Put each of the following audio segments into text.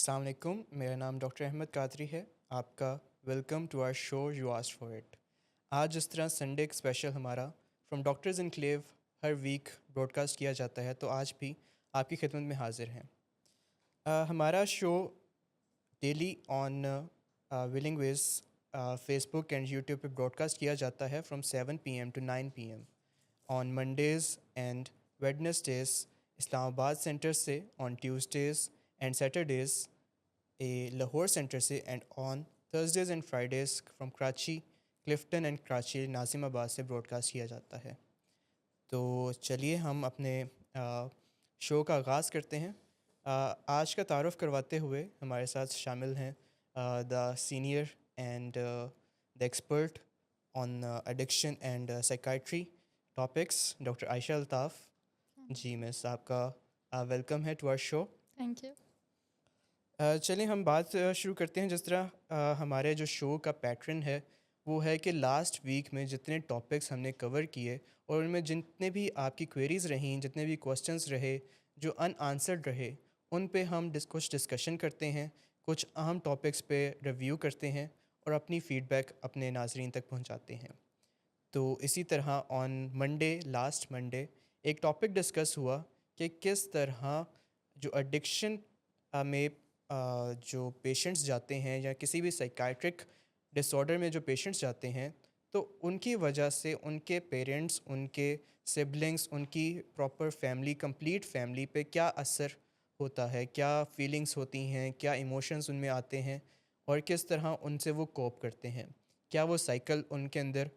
अस्सलाम वालेकुम, मेरा नाम डॉक्टर अहमद कादरी है। आपका welcome to our show you asked for it. आज जिस तरह संडे एक स्पेशल हमारा फ्रॉम डॉक्टर्स इनक्लेव हर वीक ब्रॉडकास्ट किया जाता है, तो आज भी आपकी खिदमत में हाजिर हैं। हमारा show daily on Willing Ways Facebook and YouTube पे ब्रॉडकास्ट किया जाता है from 7 PM to 9 PM on Mondays and Wednesdays Islamabad centre से, on Tuesdays and Saturdays a Lahore centre से, and on Thursdays and Fridays from Karachi, Clifton and Karachi Nazimabad से broadcast किया जाता है। तो चलिए हम अपने शो का आगाज़ करते हैं। आज का तारुफ़ करवाते हुए हमारे साथ शामिल हैं the senior and the expert on addiction and psychiatry topics, doctor Ayesha Altaf. जी मिस, आपका वेलकम है to our show. Thank you. चलिए हम बात शुरू करते हैं। जिस तरह हमारे जो शो का पैटर्न है वो है कि लास्ट वीक में जितने टॉपिक्स हमने कवर किए और उनमें जितने भी आपकी क्वेरीज़ रहीं, जितने भी क्वेश्चंस रहे जो अनआंसर्ड रहे, उन पे हम कुछ डिस्कशन करते हैं, कुछ अहम टॉपिक्स पे रिव्यू करते हैं और अपनी फ़ीडबैक अपने नाजरीन तक पहुंचाते हैं। तो इसी तरह ऑन मंडे, लास्ट मंडे, एक टॉपिक डिस्कस हुआ कि किस तरह जो एडिक्शन में जो पेशेंट्स जाते हैं या किसी भी साइकाइट्रिक डिसऑर्डर में जो पेशेंट्स जाते हैं, तो उनकी वजह से उनके पेरेंट्स, उनके सिबलिंग्स, उनकी प्रॉपर फैमिली, कंप्लीट फैमिली पे क्या असर होता है, क्या फीलिंग्स होती हैं, क्या इमोशंस उनमें आते हैं और किस तरह उनसे वो कोप करते हैं। क्या वो साइकिल उनके अंदर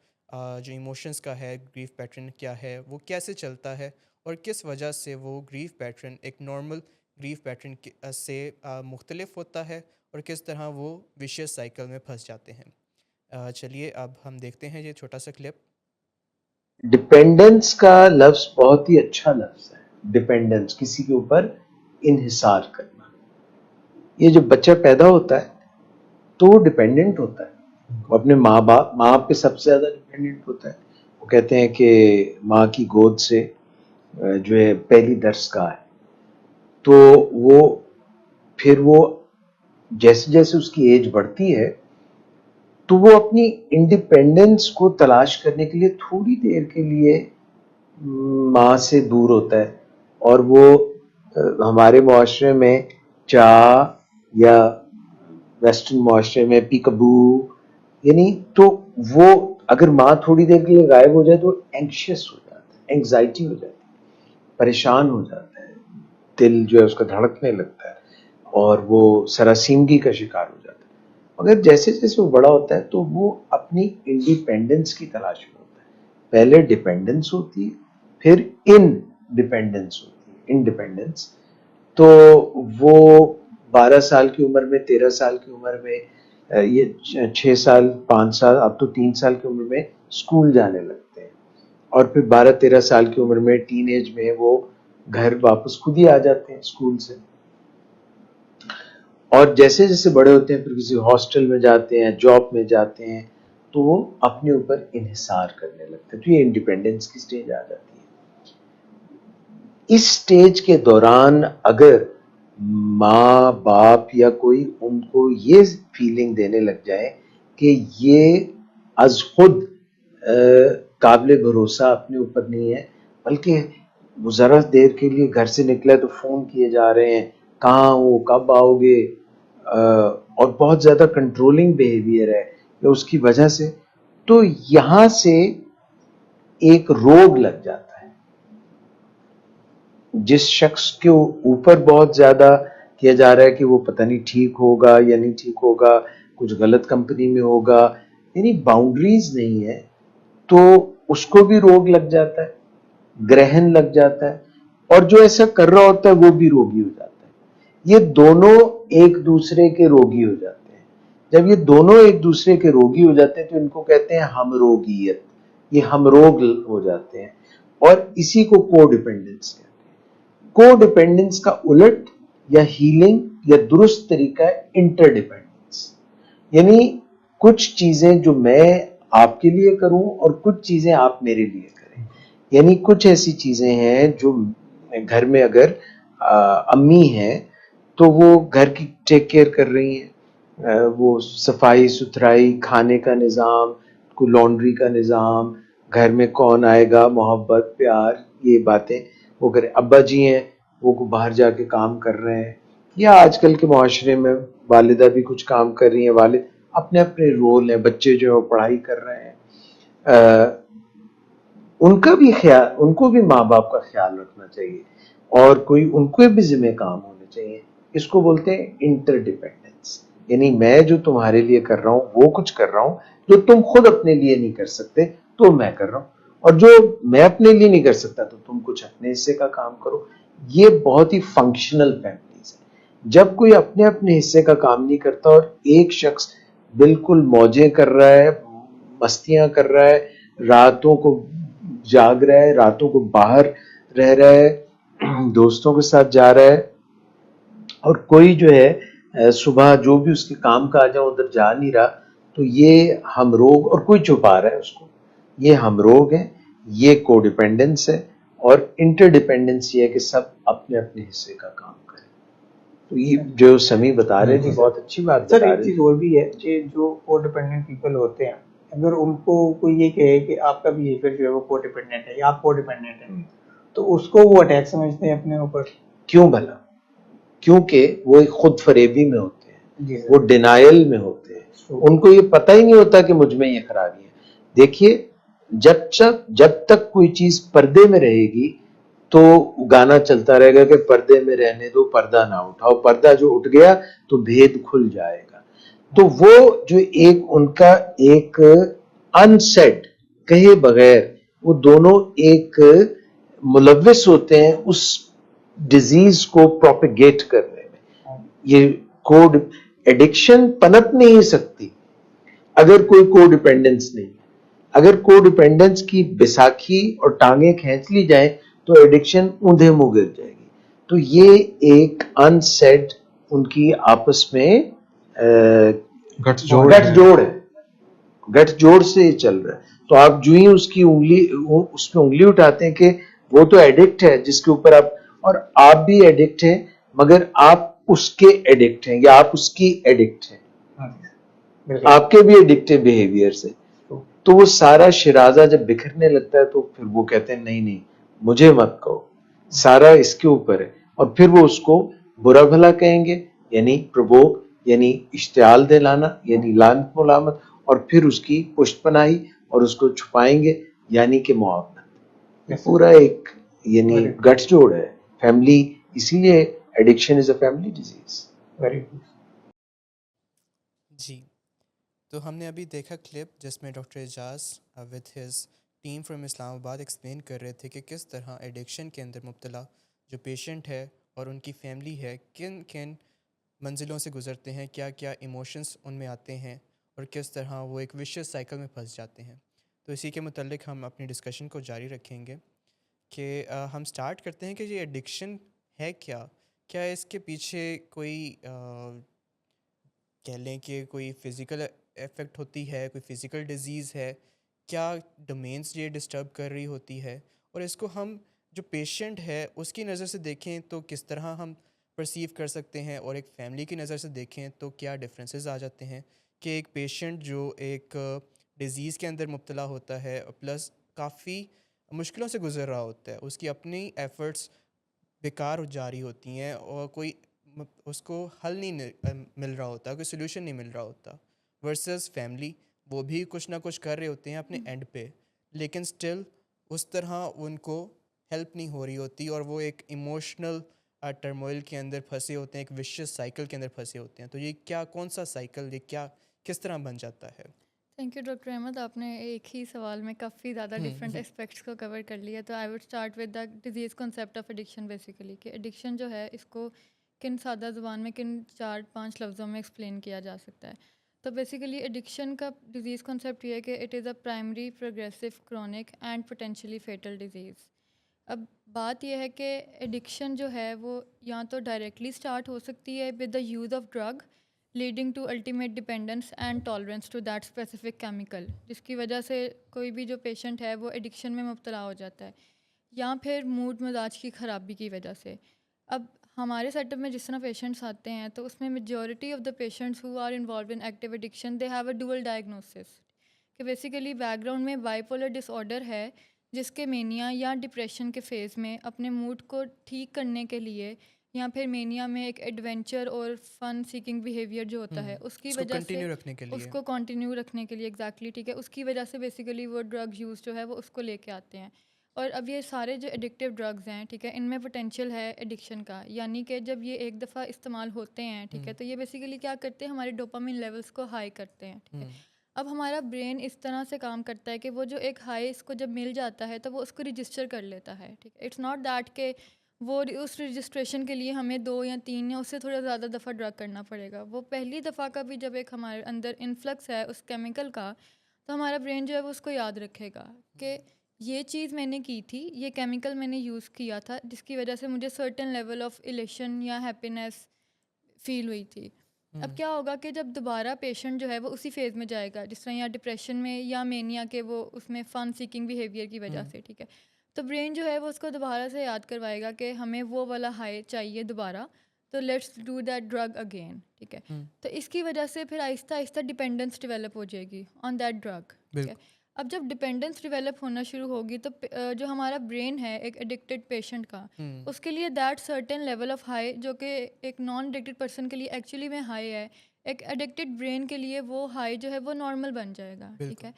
जो इमोशंस का है, ग्रीफ पैटर्न क्या है, वो कैसे चलता है और किस वजह से वो ग्रीफ पैटर्न एक नॉर्मल ग्रीफ पैटर्न से मुख्तलिफ होता है और किस तरह वो विशियस साइकिल में फंस जाते हैं। चलिए अब हम देखते हैं ये छोटा सा क्लिप। डिपेंडेंस का लफ्ज बहुत ही अच्छा लफ्ज है। डिपेंडेंस, किसी के ऊपर इन्हिसार करना। ये जब बच्चा पैदा होता है तो वो डिपेंडेंट होता है, वो अपने माँ पे सबसे ज्यादा डिपेंडेंट होता है। वो कहते हैं कि माँ की गोद से जो है पहली दस्तगाह है। तो वो फिर वो जैसे जैसे उसकी एज बढ़ती है तो वो अपनी इंडिपेंडेंस को तलाश करने के लिए थोड़ी देर के लिए माँ से दूर होता है। और वो हमारे मुआशरे में चाह या वेस्टर्न मुआशरे में पीकबू, यानी तो वो अगर माँ थोड़ी देर के लिए गायब हो जाए तो एंग्शियस हो जाता है, एंग्जाइटी हो जाती है, परेशान हो जाता है, दिल जो है उसका धड़कने लगता है और वो सरासीमगी का शिकार हो जाता है। मगर जैसे जैसे वो बड़ा होता है तो वो अपनी इंडिपेंडेंस की तलाश में होता है। पहले डिपेंडेंस होती है, फिर इनडिपेंडेंस होती है, इंडिपेंडेंस। तो वो 12 साल की उम्र में, 13 साल की उम्र में, ये 6 साल, 5 साल, अब तो 3 साल की उम्र में स्कूल जाने लगते हैं। और फिर 12-13 साल की उम्र में, टीन एज में, वो घर वापस खुद ही आ जाते हैं स्कूल से। और जैसे जैसे बड़े होते हैं फिर किसी हॉस्टल में जाते हैं, जॉब में जाते हैं, तो वो अपने ऊपर इन्हिसार करने लगते हैं। तो ये इंडिपेंडेंस की स्टेज आ जाती है। इस स्टेज के दौरान अगर माँ बाप या कोई उनको ये फीलिंग देने लग जाए कि ये अज खुद काबिल भरोसा अपने ऊपर नहीं है, बल्कि वो जरा देर के लिए घर से निकले तो फोन किए जा रहे हैं, कहाँ हो, कब आओगे, और बहुत ज्यादा कंट्रोलिंग बिहेवियर है या उसकी वजह से, तो यहां से एक रोग लग जाता है। जिस शख्स के ऊपर बहुत ज्यादा किया जा रहा है कि वो पता नहीं ठीक होगा या नहीं ठीक होगा, कुछ गलत कंपनी में होगा, यानी बाउंड्रीज नहीं है, तो उसको भी रोग लग जाता है, ग्रहण लग जाता है, और जो ऐसा कर रहा होता है वो भी रोगी हो जाता है। ये दोनों एक दूसरे के रोगी हो जाते हैं। जब ये दोनों एक दूसरे के रोगी हो जाते हैं तो इनको कहते हैं हमरोगियत। ये हमरोग हो जाते हैं और इसी को कोडिपेंडेंस कहते हैं। कोडिपेंडेंस का उलट या हीलिंग या दुरुस्त तरीका है इंटरडिपेंडेंस। यानी कुछ चीजें जो मैं आपके लिए करूं और कुछ चीजें आप मेरे लिए करें। यानी कुछ ऐसी चीजें हैं जो घर में अगर अम्मी हैं तो वो घर की टेक केयर कर रही हैं, वो सफाई सुथराई, खाने का निज़ाम, को लॉन्ड्री का निज़ाम, घर में कौन आएगा, मोहब्बत प्यार, ये बातें वो करें। अब्बा जी हैं वो बाहर जाके काम कर रहे हैं, या आजकल के माशरे में वालिदा भी कुछ काम कर रही हैं, वालिद अपने अपने रोल हैं, बच्चे जो है वो पढ़ाई कर रहे हैं। उनका भी ख्याल, उनको भी माँ बाप का ख्याल रखना चाहिए और कोई उनको भी जिम्मे काम होने चाहिए। इसको बोलते हैं इंटरडिपेंडेंस, यानी मैं जो तुम्हारे लिए कर रहा हूँ वो कुछ कर रहा हूँ जो तुम खुद अपने लिए नहीं कर सकते तो मैं कर रहा हूँ, और जो मैं अपने लिए नहीं कर सकता तो तुम कुछ अपने हिस्से का काम करो। ये बहुत ही फंक्शनल फैमिलीज है। जब कोई अपने अपने हिस्से का काम नहीं करता और एक शख्स बिल्कुल मौजें कर रहा है, मस्तियां कर रहा है, रातों को जाग रहा है, रातों को बाहर रह रहा है, दोस्तों के साथ जा रहा है, और कोई जो है सुबह जो भी उसके काम का आ जाए उधर जा नहीं रहा, तो ये हम रोग, और कोई छुपा रहा है उसको, ये हम रोग है, ये कोडिपेंडेंस है। और इंटरडिपेंडेंस ये है कि सब अपने अपने हिस्से का काम करें। तो ये जो समी बता रहे थे बहुत अच्छी बात सर बता एक रहे चीज थे। और भी है कि जो कोडिपेंडेंट पीपल होते हैं, अगर उनको कोई ये कहे कि आपका बिहेवियर जो है वो कोडिपेंडेंट है या आप कोडिपेंडेंट है, तो उसको वो अटैक समझते हैं अपने ऊपर। क्यों भला? क्योंकि वो एक खुद फरेबी में होते हैं, जी सर। वो डिनायल में होते हैं, उनको ये पता ही नहीं होता कि मुझ में ये खराबी है। देखिए, जब तक कोई चीज पर्दे में रहेगी तो गाना चलता रहेगा कि पर्दे में रहने दो, पर्दा ना उठाओ, पर्दा जो उठ गया तो भेद खुल जाएगा। तो वो जो एक उनका एक अनसेड कहे बगैर वो दोनों एक मुलव्विस होते हैं उस डिजीज को प्रोपेगेट करने में। ये कोड एडिक्शन पनप नहीं सकती अगर कोई कोडिपेंडेंस नहीं है। अगर कोडिपेंडेंस की बैसाखी और टांगे खींच ली जाए तो एडिक्शन ऊंधे मुंह गिर जाएगी। तो ये एक अनसेड उनकी आपस में गठजोड़ से चल रहा है। तो आप जो ही उसकी उंगली उसमें उंगली उठाते हैं कि वो तो एडिक्ट है जिसके ऊपर आप, और आप भी एडिक्ट हैं, मगर आप उसके एडिक्ट हैं या आप उसकी एडिक्ट हैं, आपके भी एडिक्टिव बिहेवियर से। तो वो सारा शिराजा जब बिखरने लगता है तो फिर वो कहते हैं नहीं नहीं मुझे मत कहो, सारा इसके ऊपर है। और फिर वो उसको बुरा भला कहेंगे, यानी प्रवोक, यानी इश्तियाल दिलाना, यानी लानत मुलामत, और फिर उसकी पुष्टपनाही और उसको छुपाएंगे, यानी कि मुआवनत। ये पूरा एक यानी गठजोड़ है फैमिली। इसीलिए addiction is a family disease. Very good. जी, तो हमने अभी देखा क्लिप जिसमें doctor Ejaz with his team from Islamabad explain कर रहे थे कि किस तरह एडिक्शन के अंदर मुब्तला जो पेशेंट है और उनकी फैमिली है किन किन मंजिलों से गुजरते हैं, क्या क्या इमोशंस उनमें आते हैं और किस तरह वो एक विशियस साइकिल में फंस जाते हैं। तो इसी के मुतल्लिक हम अपनी डिस्कशन को जारी रखेंगे कि हम स्टार्ट करते हैं कि ये एडिक्शन है क्या। क्या इसके पीछे कोई कह लें कि कोई फ़िज़िकल इफ़ेक्ट होती है, कोई फ़िज़िकल डिज़ीज़ है, क्या डोमेन्स ये डिस्टर्ब कर रही होती है, और इसको हम जो पेशेंट है उसकी नज़र से देखें तो किस तरह हम परसीव कर सकते हैं, और एक फ़ैमिली की नज़र से देखें तो क्या डिफरेंसेस आ जाते हैं कि एक पेशेंट जो एक डिज़ीज़ के अंदर मुब्तला होता है प्लस काफ़ी मुश्किलों से गुज़र रहा होता है, उसकी अपनी एफ़र्ट्स बेकार जा रही होती हैं और कोई उसको हल नहीं मिल रहा होता, कोई सोल्यूशन नहीं मिल रहा होता, वर्सेस फैमिली वो भी कुछ ना कुछ कर रहे होते हैं अपने एंड पे, लेकिन स्टिल उस तरह उनको हेल्प नहीं हो रही होती और वो एक इमोशनल टर्मोइल के अंदर फंसे होते हैं, एक विशियस साइकिल के अंदर फंसे होते हैं। तो ये क्या, कौन सा साइकिल, ये क्या किस तरह बन जाता है? थैंक यू डॉक्टर अहमद, आपने एक ही सवाल में काफ़ी ज़्यादा डिफरेंट एस्पेक्ट्स को कवर कर लिया। तो I would start with the disease concept of addiction. Basically कि एडिक्शन जो है इसको किन सादा ज़ुबान में किन 4-5 लफ्ज़ों में एक्सप्लेन किया जा सकता है। तो बेसिकली एडिक्शन का डिजीज़ कॉन्सेप्ट ये है कि it is a primary progressive chronic and potentially fatal disease. अब बात यह है कि एडिक्शन जो है वो या तो डायरेक्टली स्टार्ट हो सकती है with the use of drug leading to ultimate dependence and tolerance to that specific chemical, जिसकी वजह से कोई भी जो पेशेंट है वो एडिक्शन में मुब्तला हो जाता है, या फिर मूड मजाज की ख़राबी की वजह से। अब हमारे सेटअप में जिस तरह पेशेंट्स आते हैं तो उसमें majority of the patients who are involve in active addiction they have a dual diagnosis कि बेसिकली बैकग्राउंड में बाइपोलर डिसऑर्डर है जिसके मेनिया या डिप्रेशन के फेज़ में अपने मूड को ठीक करने के लिए या फिर मेनिया में एक एडवेंचर और फन सीकिंग बिहेवियर जो होता है उसकी उसको वजह से कंटिन्यू रखने के लिए। उसको कंटिन्यू रखने के लिए एग्जैक्टली ठीक है उसकी वजह से बेसिकली वो ड्रग यूज़ जो है वो उसको लेके आते हैं। और अब ये सारे जो एडिक्टिव ड्रग्स हैं ठीक है इनमें पोटेंशियल है एडिक्शन का, यानी कि जब ये एक दफ़ा इस्तेमाल होते हैं ठीक है तो ये बेसिकली क्या करते हैं हमारे डोपामिन लेवल्स को हाई करते हैं ठीक है। अब हमारा ब्रेन इस तरह से काम करता है कि वो जो एक हाई इसको जब मिल जाता है तो वो उसको रजिस्टर कर लेता है ठीक है। इट्स नॉट दैट के वो उस रजिस्ट्रेशन के लिए हमें 2 या 3 या उससे थोड़ा ज़्यादा दफ़ा ड्रग करना पड़ेगा। वो पहली दफ़ा का भी जब एक हमारे अंदर इन्फ्लक्स है उस केमिकल का तो हमारा ब्रेन जो है वो उसको याद रखेगा कि ये चीज़ मैंने की थी, ये केमिकल मैंने यूज़ किया था जिसकी वजह से मुझे सर्टेन लेवल ऑफ इलेशन या हैप्पीनेस फील हुई थी। अब क्या होगा कि जब दोबारा पेशेंट जो है वो उसी फेज़ में जाएगा जिस तरह या डिप्रेशन में या मेनिया के वो उसमें फ़न सीकिंग बिहेवियर की वजह से ठीक है तो ब्रेन जो है वो उसको दोबारा से याद करवाएगा कि हमें वो वाला हाई चाहिए दोबारा, तो let's do that drug again ठीक है। तो इसकी वजह से फिर आहिस्ता आहिस्ता डिपेंडेंस डेवलप हो जाएगी ऑन दैट ड्रग ठीक है। अब जब डिपेंडेंस डेवलप होना शुरू होगी तो जो हमारा ब्रेन है एक एडिक्टेड पेशेंट का उसके लिए that certain level of high जो कि एक नॉन एडिक्टेड पर्सन के लिए एक्चुअली में हाई है, एक एडिक्टेड ब्रेन के लिए वो हाई जो है वो नॉर्मल बन जाएगा ठीक है।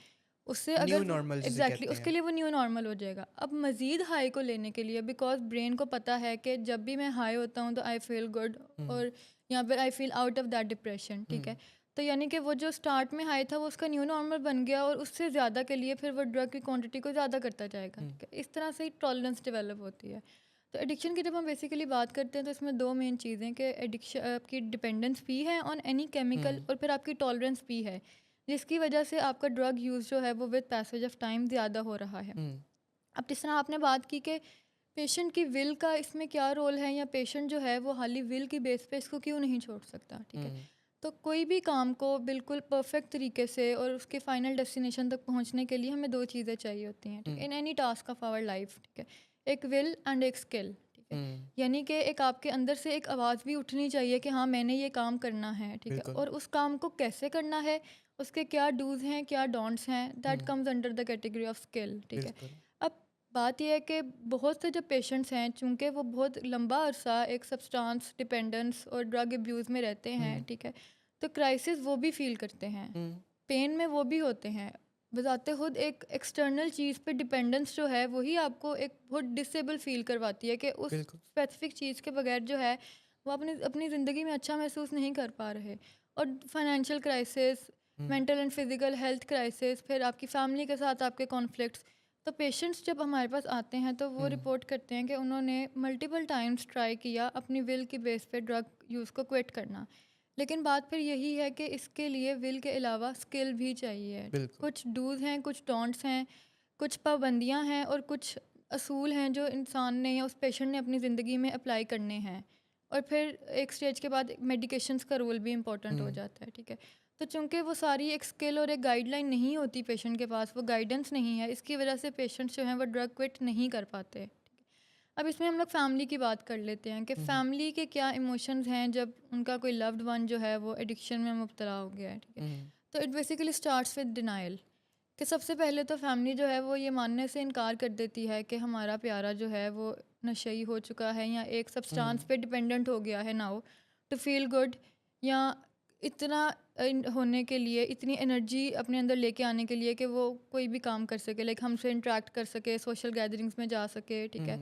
उससे न्यू अगर नॉर्मल जिसे एग्जैक्टली कहते उसके हैं। लिए वो न्यू नॉर्मल हो जाएगा। अब मज़ीद हाई को लेने के लिए बिकॉज ब्रेन को पता है कि जब भी मैं हाई होता हूँ तो आई फील गुड और यहाँ पर I feel out of that depression ठीक है। तो यानी कि वो जो स्टार्ट में हाई था वो उसका न्यू नॉर्मल बन गया और उससे ज़्यादा के लिए फिर वो ड्रग की क्वांटिटी को ज़्यादा करता जाएगा ठीक है। इस तरह से ही टॉलरेंस डेवलप होती है। तो एडिक्शन की जब हम बेसिकली बात करते हैं तो इसमें 2 मेन चीज़ें कि एडिक्शन आपकी डिपेंडेंस भी है ऑन एनी केमिकल और फिर आपकी टॉलरेंस भी है जिसकी वजह से आपका ड्रग यूज़ जो है वो विद पैसेज ऑफ टाइम ज़्यादा हो रहा है। अब जिस तरह आपने बात की कि पेशेंट की विल का इसमें क्या रोल है या पेशेंट जो है वो हाली विल की बेस पे इसको क्यों नहीं छोड़ सकता ठीक है। तो कोई भी काम को बिल्कुल परफेक्ट तरीके से और उसके फाइनल डेस्टिनेशन तक पहुंचने के लिए हमें 2 चीज़ें चाहिए होती हैं ठीक है in any task of our life ठीक है, एक विल एंड एक स्किल ठीक है। यानी कि एक आपके अंदर से एक आवाज़ भी उठनी चाहिए कि हाँ मैंने ये काम करना है ठीक है, और उस काम को कैसे करना है उसके क्या डूज हैं क्या डोंट्स हैं that comes under the category of skill ठीक है। अब बात यह है कि बहुत से जो पेशेंट्स हैं चूँकि वो बहुत लंबा अरसा एक सब्सटेंस डिपेंडेंस और ड्रग अब्यूज़ में रहते हैं ठीक है, तो क्राइसिस वो भी फील करते हैं, पेन में वो भी होते हैं। बजाते खुद एक एक्सटर्नल चीज़ पे डिपेंडेंस जो है वही आपको एक बहुत डिसेबल फील करवाती है कि उस स्पेसिफिक चीज़ के बगैर जो है वो अपनी अपनी ज़िंदगी में अच्छा महसूस नहीं कर पा रहे। और financial crisis, mental and physical health crisis, फिर आपकी फैमिली के साथ आपके कॉन्फ्लिक्ट्स। तो पेशेंट्स जब हमारे पास आते हैं तो वो रिपोर्ट करते हैं कि उन्होंने मल्टीपल टाइम्स ट्राई किया अपनी विल की बेस पे ड्रग यूज़ को क्विट करना, लेकिन बात फिर यही है कि इसके लिए विल के अलावा स्किल भी चाहिए। कुछ डूज हैं, कुछ डोंट्स हैं, कुछ पाबंदियां हैं और कुछ असूल हैं जो इंसान ने या उस पेशेंट ने अपनी ज़िंदगी में अप्लाई करने हैं। और फिर एक स्टेज के बाद मेडिकेशंस का रोल भी इम्पोर्टेंट हो जाता है ठीक है। तो चूंकि वो सारी एक स्किल और एक गाइडलाइन नहीं होती पेशेंट के पास, वो गाइडेंस नहीं है, इसकी वजह से पेशेंट्स जो हैं वो ड्रग क्विट नहीं कर पाते। अब इसमें हम लोग फैमिली की बात कर लेते हैं कि फैमिली के क्या इमोशंस हैं जब उनका कोई लव्ड वन जो है वो एडिक्शन में मुब्तला हो गया है ठीक है। तो it basically starts with denial कि सबसे पहले तो फैमिली जो है वो ये मानने से इनकार कर देती है कि हमारा प्यारा जो है वो नशई हो चुका है या एक सब्सटेंस पे डिपेंडेंट हो गया है नाउ टू फील गुड, या इतना होने के लिए, इतनी एनर्जी अपने अंदर लेके आने के लिए कि वो कोई भी काम कर सके, लाइक हमसे इंटरेक्ट कर सके, सोशल गैदरिंग्स में जा सके ठीक है,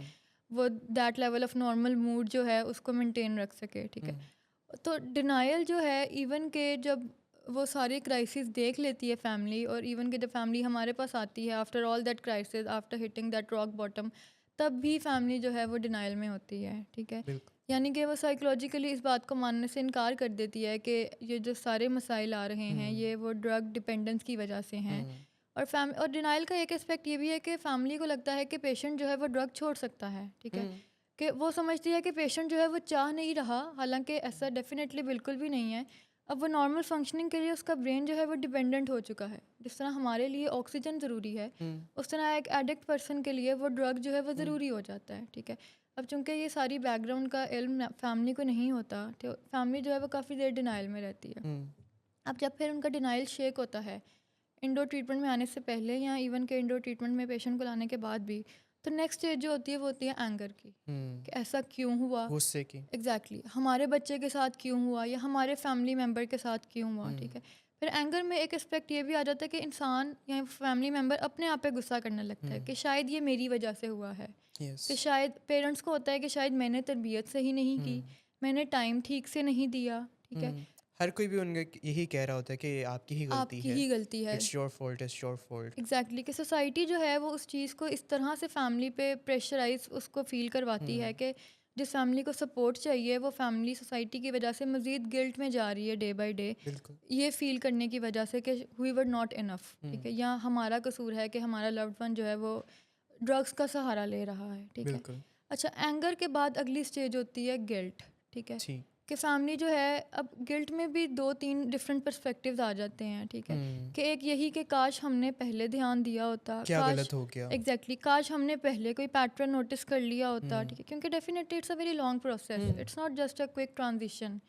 वो that level of normal mood जो है उसको मेंटेन रख सके ठीक है। तो डिनाइल जो है इवन के जब वो सारी क्राइसिस देख लेती है फैमिली, और इवन के जब फैमिली हमारे पास आती है after all that crisis, after hitting that rock bottom, तब भी फैमिली जो है वो डिनाइल में होती है ठीक है। यानी कि वो साइकोलॉजिकली इस बात को मानने से इनकार कर देती है कि ये जो सारे मसाइल आ रहे हैं ये वो ड्रग डिपेंडेंस की वजह से हैं। और डिनाइल का एक एस्पेक्ट ये भी है कि फैमिली को लगता है कि पेशेंट जो है वो ड्रग छोड़ सकता है ठीक है, कि वो समझती है कि पेशेंट जो है वो चाह नहीं रहा, हालांकि ऐसा डेफिनेटली बिल्कुल भी नहीं है। अब वो नॉर्मल फंक्शनिंग के लिए उसका ब्रेन जो है वो डिपेंडेंट हो चुका है। जिस तरह हमारे लिए ऑक्सीजन ज़रूरी है उस तरह एक एडिक्ट पर्सन के लिए वो ड्रग जो है वो ज़रूरी हो जाता है ठीक है। अब चूंकि ये सारी बैकग्राउंड का इल्म फैमिली को नहीं होता तो फैमिली जो है वो काफ़ी देर डिनाइल में रहती है। अब जब फिर उनका डिनाइल शेक होता है इंडोर ट्रीटमेंट में आने से पहले या इवन के इंडोर ट्रीटमेंट में पेशेंट को लाने के बाद भी, तो नेक्स्ट स्टेज जो होती है वो होती है एंगर की, कि ऐसा क्यों हुआ, गुस्से की। एग्जैक्टली हमारे बच्चे के साथ क्यों हुआ या हमारे फैमिली मेम्बर के साथ क्यों हुआ, ठीक है। फिर एंगर में एक एस्पेक्ट ये भी आ जाता है कि इंसान या फैमिली मेम्बर अपने आप पे गुस्सा करने लगता है कि शायद ये मेरी वजह से हुआ है, यस। कि शायद पेरेंट्स को होता है कि शायद मैंने तरबियत सही नहीं की, मैंने टाइम ठीक से नहीं दिया, ठीक है, हर कोई भी उनके यही कह रहा होता है कि आपकी ही गलती आपकी है, ही गलती है। It's your fault, it's your fault. Exactly कि सोसाइटी जो है वो उस चीज़ को इस तरह से फैमिली पे प्रेशराइज उसको फील करवाती है कि जिस फैमिली को सपोर्ट चाहिए वो फैमिली सोसाइटी की वजह से मज़ीद गिल्ट में जा रही है डे बाय डे, बिल्कुल। ये फील करने की वजह से कि वी वर नॉट इनफ, ठीक है, या हमारा कसूर है कि हमारा लव्ड वन जो है वो ड्रग्स का सहारा ले रहा है, ठीक है। बिल्कुल। अच्छा, एंगर के बाद अगली स्टेज होती है गिल्ट, ठीक है, ठीक। कि फैमिली जो है अब गिल्ट में भी 2-3 डिफरेंट पर्सपेक्टिव्स आ जाते हैं, ठीक है, कि एक यही कि काश हमने पहले ध्यान दिया होता, क्या काश गलत हो गया। एग्जैक्टली काश हमने पहले कोई पैटर्न नोटिस कर लिया होता, ठीक है, क्योंकि definitely it's a very long process, it's not just a quick transition,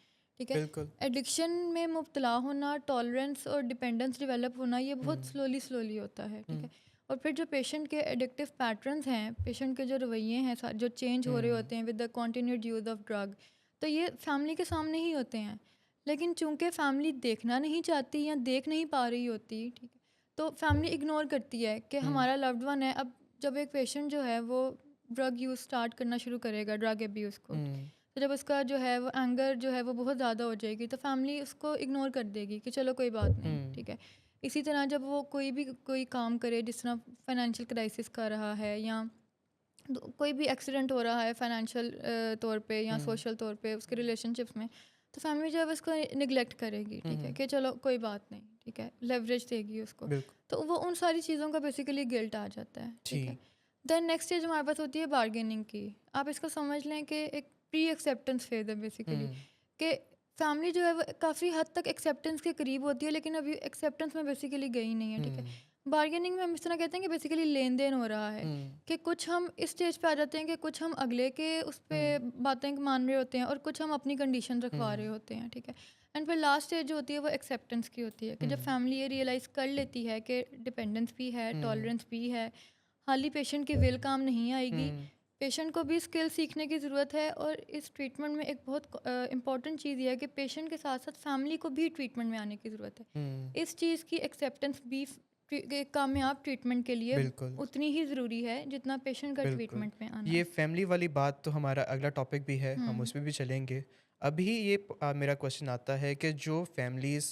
ठीक है। बिल्कुल। एडिक्शन में मुब्तला होना, टॉलरेंस और डिपेंडेंस डेवलप होना ये बहुत स्लोली होता है, ठीक है। और फिर जो पेशेंट के एडिक्टिव पैटर्न्स हैं, पेशेंट के जो रवैये हैं जो चेंज हो रहे होते हैं with the continued use of drug, तो ये फैमिली के सामने ही होते हैं, लेकिन चूंकि फैमिली देखना नहीं चाहती या देख नहीं पा रही होती, ठीक है, तो फैमिली इग्नोर करती है कि हमारा लव्ड वन है। अब जब एक पेशेंट जो है वो ड्रग यूज़ स्टार्ट करना शुरू करेगा, ड्रग एब्यूज़ को, तो जब उसका जो है वो एंगर जो है वो बहुत ज़्यादा हो जाएगी तो फैमिली उसको इग्नोर कर देगी कि चलो कोई बात नहीं, ठीक है। इसी तरह जब वो कोई काम करे, जिस तरह फाइनेंशियल क्राइसिस कर रहा है या कोई भी एक्सीडेंट हो रहा है फाइनेंशियल तौर पे या सोशल तौर पे उसके रिलेशनशिप्स में, तो फैमिली जो है उसको निगलेक्ट करेगी, ठीक है, कि चलो कोई बात नहीं, ठीक है, लेवरेज देगी उसको, तो वो उन सारी चीज़ों का बेसिकली गिल्ट आ जाता है, ठीक है। देन नेक्स्ट स्टेज हमारे पास होती है बार्गेनिंग की। आप इसको समझ लें कि एक प्री एक्सेप्टेंस फेज है बेसिकली, कि फैमिली जो है वो काफ़ी हद तक एक्सेप्टेंस के करीब होती है लेकिन अभी एक्सेप्टेंस में बेसिकली गई नहीं है, ठीक है। बार्गेनिंग में हम इस तरह कहते हैं कि बेसिकली लेन देन हो रहा है, कि कुछ हम इस स्टेज पे आ जाते हैं कि कुछ हम अगले के उस पर बातें मान रहे होते हैं और कुछ हम अपनी कंडीशन रखवा रहे होते हैं, ठीक है। एंड फिर लास्ट स्टेज जो होती है वो एक्सेप्टेंस की होती है, कि जब फैमिली ये रियलाइज़ कर लेती है कि डिपेंडेंस भी है, टॉलरेंस भी है, हाल ही पेशेंट की विल काम नहीं आएगी, पेशेंट को भी स्किल सीखने की ज़रूरत है। और इस ट्रीटमेंट में एक बहुत इंपॉर्टेंट चीज़ ये है कि पेशेंट के साथ साथ फैमिली को भी ट्रीटमेंट में आने की ज़रूरत है। इस चीज़ की एक्सेप्टेंस भी कामयाब ट्रीटमेंट के लिए उतनी ही ज़रूरी है जितना पेशेंट का ट्रीटमेंट में आना। ये फैमिली वाली बात तो हमारा अगला टॉपिक भी है, हम उस पर भी चलेंगे। अभी ये मेरा क्वेश्चन आता है कि जो फैमिलीज़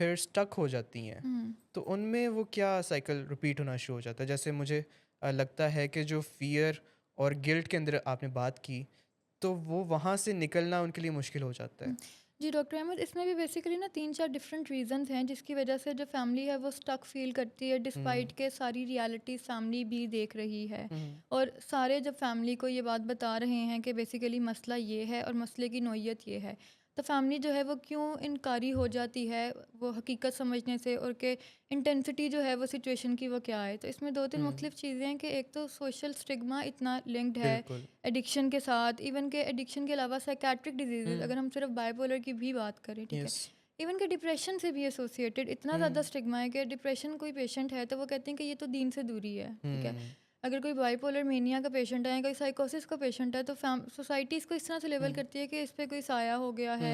फिर स्टक हो जाती हैं तो उनमें वो क्या साइकिल रिपीट होना शुरू हो जाता है। जैसे मुझे लगता है कि जो फियर और गिल्ट के अंदर आपने बात की तो वो वहाँ से निकलना उनके लिए मुश्किल हो जाता है। जी डॉक्टर अहमद, इसमें भी बेसिकली ना 3-4 डिफरेंट रीजंस हैं जिसकी वजह से जो फैमिली है वो स्टक फील करती है, डिस्पाइट के सारी रियलिटी फैमिली भी देख रही है। और सारे जब फैमिली को ये बात बता रहे हैं कि बेसिकली मसला ये है और मसले की नौयत ये है, तो फैमिली जो है वो क्यों इनकारी हो जाती है वो हकीकत समझने से, और के इंटेंसिटी जो है वो सिचुएशन की वो क्या है। तो इसमें 2-3 मुख्तलिफ चीज़ें हैं कि एक तो सोशल स्टिग्मा इतना लिंक्ड है एडिक्शन के साथ, इवन के एडिक्शन के अलावा साइकेट्रिक डिजीज़, अगर हम सिर्फ बाइपोलर की भी बात करें, ठीक है, इवन के डिप्रेशन से भी एसोसिएटेड इतना ज़्यादा स्टिग्मा है कि डिप्रेशन कोई पेशेंट है तो वो कहते हैं कि ये तो दीन से दूरी है, ठीक है। अगर कोई बाइपोलर मेनिया का पेशेंट है, कोई साइकोसिस का पेशेंट है, तो सोसाइटी इसको इस तरह से लेवल करती है कि इस पर कोई साया हो गया है,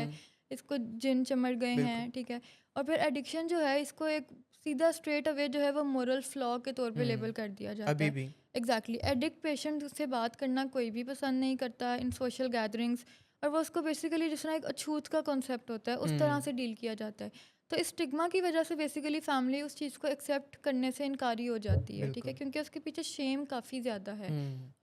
इसको जिन चमड़ गए हैं, ठीक है। और फिर एडिक्शन जो है इसको एक सीधा स्ट्रेट अवे जो है वो मोरल फ्लॉ के तौर पे लेबल कर दिया जाता अभी है। भी एग्जैक्टली एडिक्ट पेशेंट से बात करना कोई भी पसंद नहीं करता इन सोशल गैदरिंग्स, और वो उसको बेसिकली जिस तरह एक अछूत का कॉन्सेप्ट होता है उस तरह से डील किया जाता है। तो इस स्टिग्मा की वजह से बेसिकली फैमिली उस चीज़ को एक्सेप्ट करने से इनकारी हो जाती है, ठीक है, क्योंकि उसके पीछे शेम काफ़ी ज़्यादा है।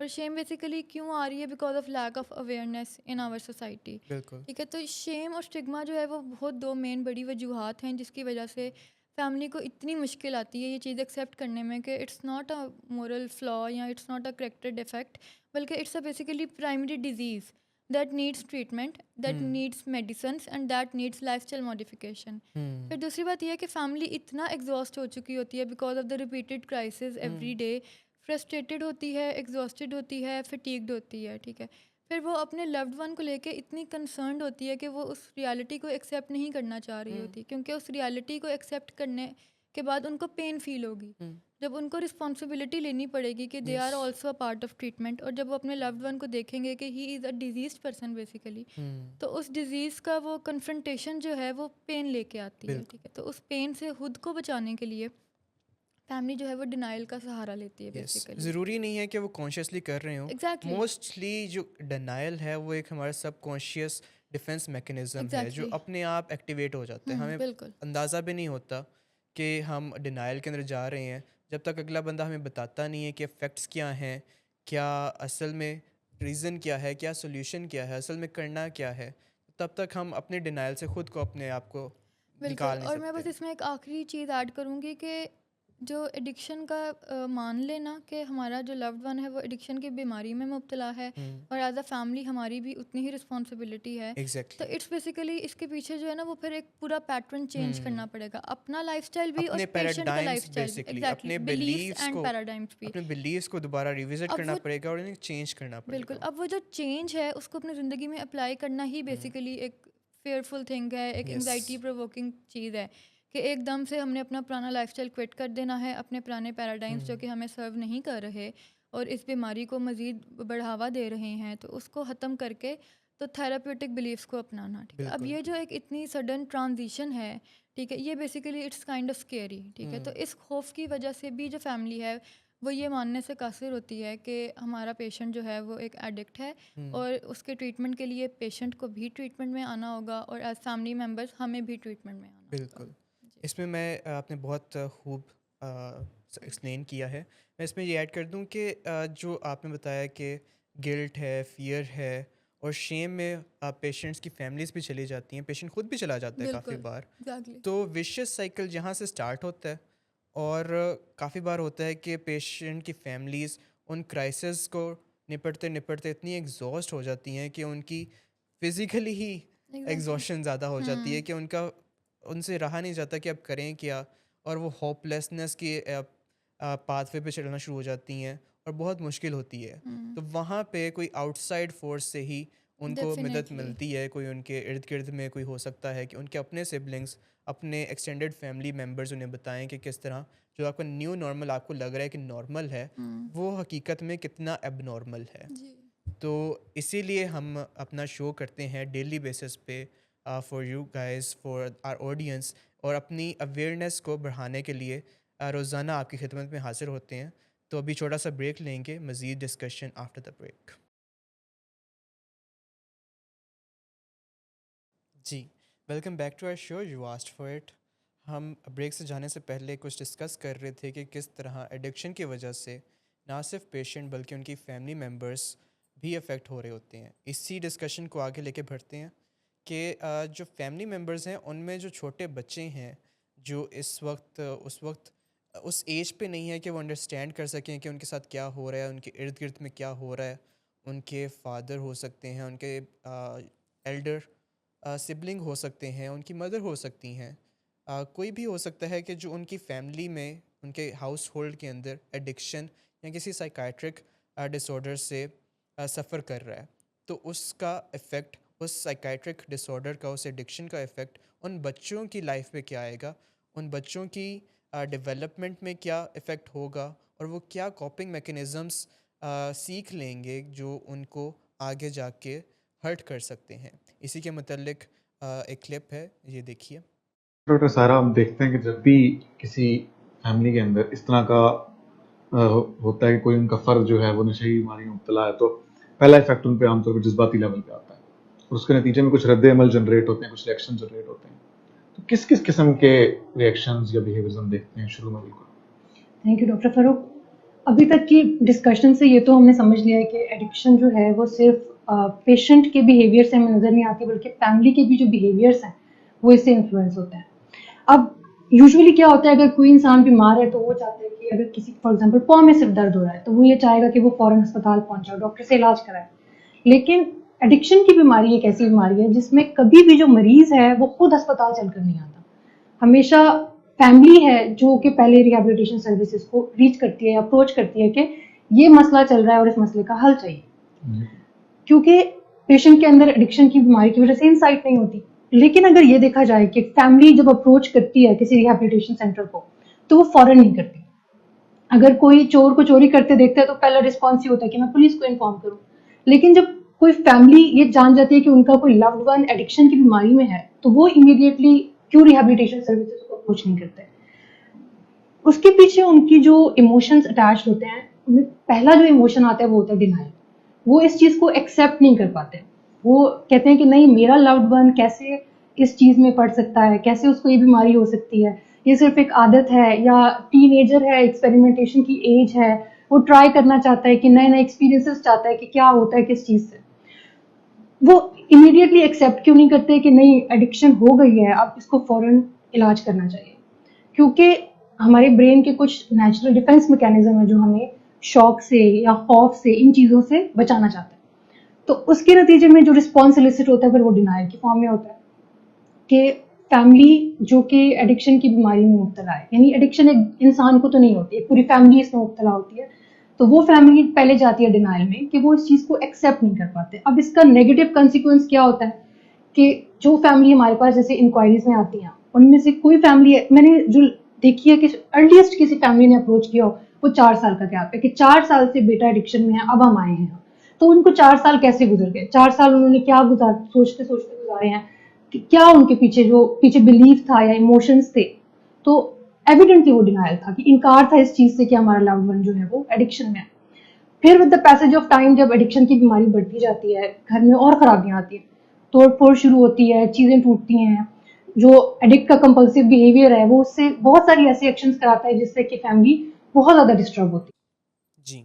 और शेम बेसिकली क्यों आ रही है? Because of lack of awareness in our society, ठीक है। तो शेम और स्टिग्मा जो है वो बहुत दो मेन बड़ी वजूहत हैं जिसकी वजह से फैमिली को इतनी मुश्किल आती है ये चीज़ एक्सेप्ट करने में कि it's not a moral flaw या it's not a character defect, बल्कि it's a basically primary disease that needs treatment, that needs medicines and that needs lifestyle modification. फिर दूसरी बात यह है कि फैमिली इतना एग्जॉस्ट हो चुकी होती है because of the repeated crisis every day frustrated होती है, एग्जॉस्टेड होती है, फटीग्ड होती है, ठीक है। फिर वो अपने लव्ड वन को लेके इतनी कंसर्न्ड होती है कि वो उस रियलिटी को एक्सेप्ट नहीं करना चाह रही होती, क्योंकि उस रियलिटी को एक्सेप्ट करने के बाद उनको पेन फील होगी, जब उनको रिस्पॉन्सिबिलिटी लेनी पड़ेगी कि they are also a part of treatment, और जब वो अपने लव्ड वन को देखेंगे कि he is a disease person basically, तो उस डिजीज़ का वो कन्फ्रंटेशन जो है वो पेन लेके आती है, ठीक है। तो उस पेन से खुद को बचाने के लिए फैमिली जो है वो डिनाइल का सहारा लेती है बेसिकली। ज़रूरी नहीं है कि वो कॉन्शियसली कर रहे हों। एग्जैक्टली मोस्टली जो डिनाइल है वो एक हमारा सबकॉन्शियस डिफेंस मैकेनिज्म है जो एग्जैक्टली अपने आप एक्टिवेट हो जाता है। हमें बिल्कुल अंदाज़ा भी नहीं होता कि हम डिनाइल के अंदर जा रहे हैं जब तक अगला बंदा हमें बताता नहीं है कि इफ़ेक्ट्स क्या हैं, क्या असल में रीज़न क्या है, क्या सोल्यूशन क्या है, असल में करना क्या है। तब तक हम अपने डिनाइल से ख़ुद को अपने आप को बिल्कुल। निकाल नहीं और मैं सकते। बस इसमें एक आखिरी चीज़ ऐड करूँगी कि जो एडिक्शन का मान लेना कि हमारा जो लव्ड वन है वो एडिक्शन की बीमारी में मुब्तला है, और एज अ फैमिली हमारी भी उतनी ही रिस्पॉन्सिबिलिटी है। तो एग्जैक्टली इट्स बेसिकली इसके पीछे जो है ना वो फिर एक पूरा पैटर्न चेंज करना पड़ेगा, अपना लाइफस्टाइल भी और अपने पेशेंट का पैराडाइम्स लाइफस्टाइल भी। बेसिकली एग्जैक्टली, अपने बिलीव्स बिलीव्स एंड को पैराडाइम्स भी। अपने बिलीव्स को दोबारा रिविजिट अब करना वो पड़ेगा और इन्हें चेंज करना बिल्कुल, पड़ेगा। अब वो जो चेंज है उसको अपनी ज़िंदगी में अप्लाई करना ही बेसिकली एक फेयरफुल थिंग है, एक यस एंग्जाइटी प्रोवोकिंग चीज़ है कि एकदम से हमने अपना पुराना लाइफस्टाइल क्विट कर देना है, अपने पुराने पैराडाइम्स जो कि हमें सर्व नहीं कर रहे और इस बीमारी को मज़ीद बढ़ावा दे रहे हैं, तो उसको ख़त्म करके तो थेराप्यूटिक बिलीव्स को अपनाना, ठीक है। अब बिल्कुल ये जो एक इतनी सडन ट्रांजिशन है, ठीक है, ये basically it's kind of scary, ठीक है। तो इस खौफ की वजह से भी जो फैमिली है वो ये मानने से कासिर होती है कि हमारा पेशेंट जो है वो एक एडिक्ट है, और उसके ट्रीटमेंट के लिए पेशेंट को भी ट्रीटमेंट में आना होगा, और एज फैमिली मेम्बर्स हमें भी ट्रीटमेंट में आना होगा। बिल्कुल। इसमें मैं आपने बहुत खूब एक्सप्लेन किया है। मैं इसमें ये ऐड कर दूं कि जो आपने बताया कि गिल्ट है, फियर है और शेम में पेशेंट्स की फैमिलीज़ भी चली जाती हैं, पेशेंट खुद भी चला जाता है काफ़ी बिल्कुल बार। एग्जैक्टली तो विशियस साइकिल जहाँ से स्टार्ट होता है और काफ़ी बार होता है कि पेशेंट की फैमिलीज़ उन क्राइसिस को निपटते निपटते इतनी एग्जॉस्ट हो जाती हैं कि उनकी फ़िज़िकली ही एग्जैक्टली एग्जॉशन ज़्यादा हो जाती है कि उनका उनसे रहा नहीं जाता कि अब करें क्या, और वो होपलेसनेस के पाथवे पे चलना शुरू हो जाती हैं और बहुत मुश्किल होती है। तो वहाँ पे कोई आउटसाइड फोर्स से ही उनको मदद डेफिनेटली मिलती है। कोई उनके इर्द गिर्द में कोई हो सकता है कि उनके अपने सिबलिंग्स, अपने एक्सटेंडेड फैमिली मेम्बर्स उन्हें बताएं कि किस तरह जो आपका न्यू नॉर्मल आपको लग रहा है कि नॉर्मल है, वो हकीकत में कितना एबनॉर्मल है। जी तो इसीलिए हम अपना शो करते हैं डेली बेसिस पे for you guys, for our audience, और अपनी अवेयरनेस को बढ़ाने के लिए रोज़ाना आपकी खिदमत में हाजिर होते हैं। तो अभी छोटा सा ब्रेक लेंगे, मज़ीद डिस्कशन आफ्टर द ब्रेक। जी, welcome back to our show, you asked for it. हम ब्रेक से जाने से पहले कुछ डिस्कस कर रहे थे कि किस तरह एडिक्शन की वजह से ना सिर्फ पेशेंट बल्कि उनकी फैमिली मेम्बर्स भी अफेक्ट हो रहे होते हैं। इसी डिस्कशन को आगे लेके बढ़ते हैं कि जो फैमिली मेम्बर्स हैं उनमें जो छोटे बच्चे हैं जो इस वक्त उस एज पे नहीं है कि वो अंडरस्टैंड कर सकें कि उनके साथ क्या हो रहा है, उनके इर्द गिर्द में क्या हो रहा है। उनके फादर हो सकते हैं, उनके एल्डर सिबलिंग हो सकते हैं, उनकी मदर हो सकती हैं, कोई भी हो सकता है कि जो उनकी फैमिली में, उनके हाउस होल्ड के अंदर एडिक्शन या किसी साइकाट्रिक डिसऑर्डर से सफ़र कर रहा है। तो उसका इफ़ेक्ट, उस साइकाट्रिक डिसऑर्डर का, उस एडिक्शन का इफ़ेक्ट उन बच्चों की लाइफ में क्या आएगा, उन बच्चों की डेवलपमेंट में क्या इफ़ेक्ट होगा, और वो क्या कॉपिंग मैकेनिज़म्स सीख लेंगे जो उनको आगे जाके हर्ट कर सकते हैं। इसी के मतलब एक क्लिप है, ये देखिए। डॉक्टर सारा, हम देखते हैं कि जब भी किसी फैमिली के अंदर इस तरह का होता है कि कोई उनका फ़र्द जो है वो नशे की बीमारी में मुब्तला है, तो पहला इफेक्ट उन पे आमतौर पर जज्बाती लेवल पे आता है और उसके नतीजे में कुछ रद्द अमल जनरेट होते हैं, कुछ रिएक्शन जनरेट होते हैं। तो किस किस किस्म के रिएक्शंस या बिहेवियर्स हम देखते हैं शुरू में? बिल्कुल, थैंक यू डॉक्टर फारूक। अभी तक की डिस्कशन से ये तो हमने समझ लिया है कि एडिक्शन जो है वो सिर्फ पेशेंट के बिहेवियर से हमें नज़र नहीं आती, बल्कि फैमिली के भी जो बिहेवियर्स हैं वो इससे इन्फ्लुएंस होते हैं। अब यूजुअली क्या होता है, अगर कोई इंसान बीमार है तो वो चाहता है कि अगर किसी फॉर एग्जांपल पाँव में सिर्फ दर्द हो रहा है तो वो ये चाहेगा कि वो फ़ौरन अस्पताल पहुंचे और डॉक्टर से इलाज कराए। लेकिन एडिक्शन की बीमारी एक ऐसी बीमारी है जिसमें कभी भी जो मरीज़ है वो खुद अस्पताल चलकर नहीं आता, हमेशा फैमिली है जो कि पहले रिहैबिलिटेशन सर्विसेज को रीच करती है, अप्रोच करती है कि ये मसला चल रहा है और इस मसले का हल चाहिए, क्योंकि पेशेंट के अंदर एडिक्शन की बीमारी की वजह से इंसाइट नहीं होती। लेकिन अगर ये देखा जाए कि फैमिली जब अप्रोच करती है किसी रिहैबिलिटेशन सेंटर को तो वो फौरन नहीं करती। अगर कोई चोर को चोरी करते देखता है तो पहला रिस्पॉन्स ये होता है कि मैं पुलिस को इन्फॉर्म करूं। लेकिन जब कोई फैमिली ये जान जाती है कि उनका कोई लव्ड वन एडिक्शन की बीमारी में है तो वो इमीडिएटली क्यों रिहैबिलिटेशन सर्विसेज को अप्रोच नहीं करते। उसके पीछे उनकी जो इमोशंस अटैच होते हैं, उनमें पहला जो इमोशन आता है वो होता है डिनाइल। वो इस चीज को एक्सेप्ट नहीं कर पाते। वो कहते हैं कि नहीं, मेरा लव्ड वन कैसे इस चीज में पड़ सकता है, कैसे उसको ये बीमारी हो सकती है, ये सिर्फ एक आदत है या टीनेजर है, एक्सपेरिमेंटेशन की एज है, वो ट्राई करना चाहता है कि नए नए एक्सपीरियंसेस चाहता है कि क्या होता है किस चीज से। वो इमीडिएटली एक्सेप्ट क्यों नहीं करते कि नहीं एडिक्शन हो गई है, अब इसको फौरन इलाज करना चाहिए। क्योंकि हमारे ब्रेन के कुछ नेचुरल डिफेंस मैकेनिज्म है जो हमें शॉक से या खौफ से, इन चीज़ों से बचाना चाहता है। तो उसके नतीजे में जो रिस्पॉन्स इलिसिट होता है फिर वो डिनायल की फॉर्म में होता है कि फैमिली जो कि एडिक्शन की बीमारी में मुब्तला है, यानी एडिक्शन एक इंसान को तो नहीं होती है, पूरी फैमिली इसमें मुब्तला होती है, तो वो फैमिली पहले जाती है डिनायल में कि वो इस चीज़ को एक्सेप्ट नहीं कर पाते। अब इसका नेगेटिव कंसिक्वेंस क्या होता है कि जो फैमिली हमारे पास जैसे इंक्वायरीज में आती हैं उनमें से कोई फैमिली है, मैंने जो देखी है कि अर्लीस्ट किसी फैमिली ने अप्रोच किया हो वो 4 साल का गैप है कि 4 साल से बेटा एडिक्शन में है, अब हम आए हैं। तो उनको 4 साल कैसे गुजर गए, 4 साल उन्होंने क्या सोचते सोचते गुजारे हैं, कि क्या उनके पीछे बिलीफ था या इमोशंस थे। तो एविडेंटली वो डिनायल था कि इनकार था इस चीज से कि हमारा लव्ड वन जो है वो एडिक्शन में है। फिर with the passage of time जब एडिक्शन की बीमारी बढ़ती जाती है, घर में और खराबियां आती हैं, तोड़ फोड़ शुरू होती है, चीजें टूटती हैं, जो एडिक्ट का कंपल्सिव बिहेवियर है वो उससे बहुत सारी ऐसी एक्शंस कराता है जिससे कि फैमिली बहुत ज़्यादा डिस्टर्ब होती है। जी,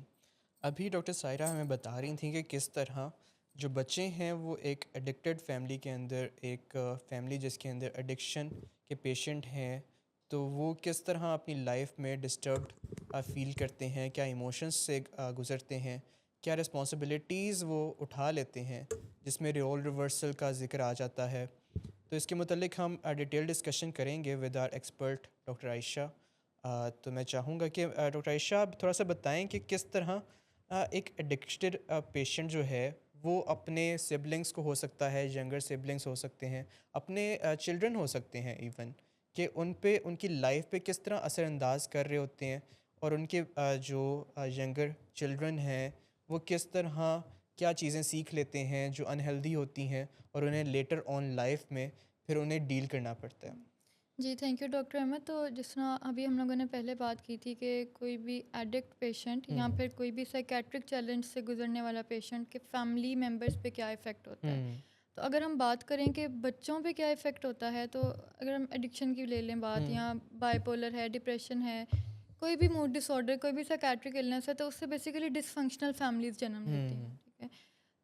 अभी डॉक्टर सायरा हमें बता रही थी कि किस तरह जो बच्चे हैं वो एक एडिक्टेड फैमिली के अंदर, एक फैमिली जिसके अंदर एडिक्शन के पेशेंट हैं, तो वो किस तरह अपनी लाइफ में डिस्टर्ब्ड फील करते हैं, क्या इमोशंस से गुज़रते हैं, क्या रिस्पॉन्सिबिलिटीज़ वो उठा लेते हैं, जिसमें रोल रिवर्सल का ज़िक्र आ जाता है। तो इसके मुतल्लिक हम डिटेल डिस्कशन करेंगे with our expert doctor Ayesha. तो मैं चाहूँगा कि डॉक्टर आयशा आप थोड़ा सा बताएं कि किस तरह एक एडिक्टेड पेशेंट जो है वो अपने सिबलिंग्स को, हो सकता है यंगर सिबलिंग्स हो सकते हैं, अपने चिल्ड्रन हो सकते हैं इवन, कि उन पे उनकी लाइफ पे किस तरह असरअंदाज कर रहे होते हैं, और उनके जो यंगर चिल्ड्रन हैं वो किस तरह क्या चीज़ें सीख लेते हैं जो अनहेल्दी होती हैं और उन्हें लेटर ऑन लाइफ में फिर उन्हें डील करना पड़ता है। जी, थैंक यू डॉक्टर अहमद। तो जिस तरह अभी हम लोगों ने पहले बात की थी कि कोई भी एडिक्ट पेशेंट या फिर कोई भी साइकेट्रिक चैलेंज से गुजरने वाला पेशेंट के फैमिली मेम्बर्स पे क्या इफ़ेक्ट होता है। तो अगर हम बात करें कि बच्चों पे क्या इफ़ेक्ट होता है, तो अगर हम एडिक्शन की ले लें बात, या बाइपोलर है, डिप्रेशन है, कोई भी मूड डिसऑर्डर, कोई भी साइकेट्रिक इलनेस है, तो उससे बेसिकली डिसफंक्शनल फैमिलीज़ जन्म लेती हैं, ठीक है।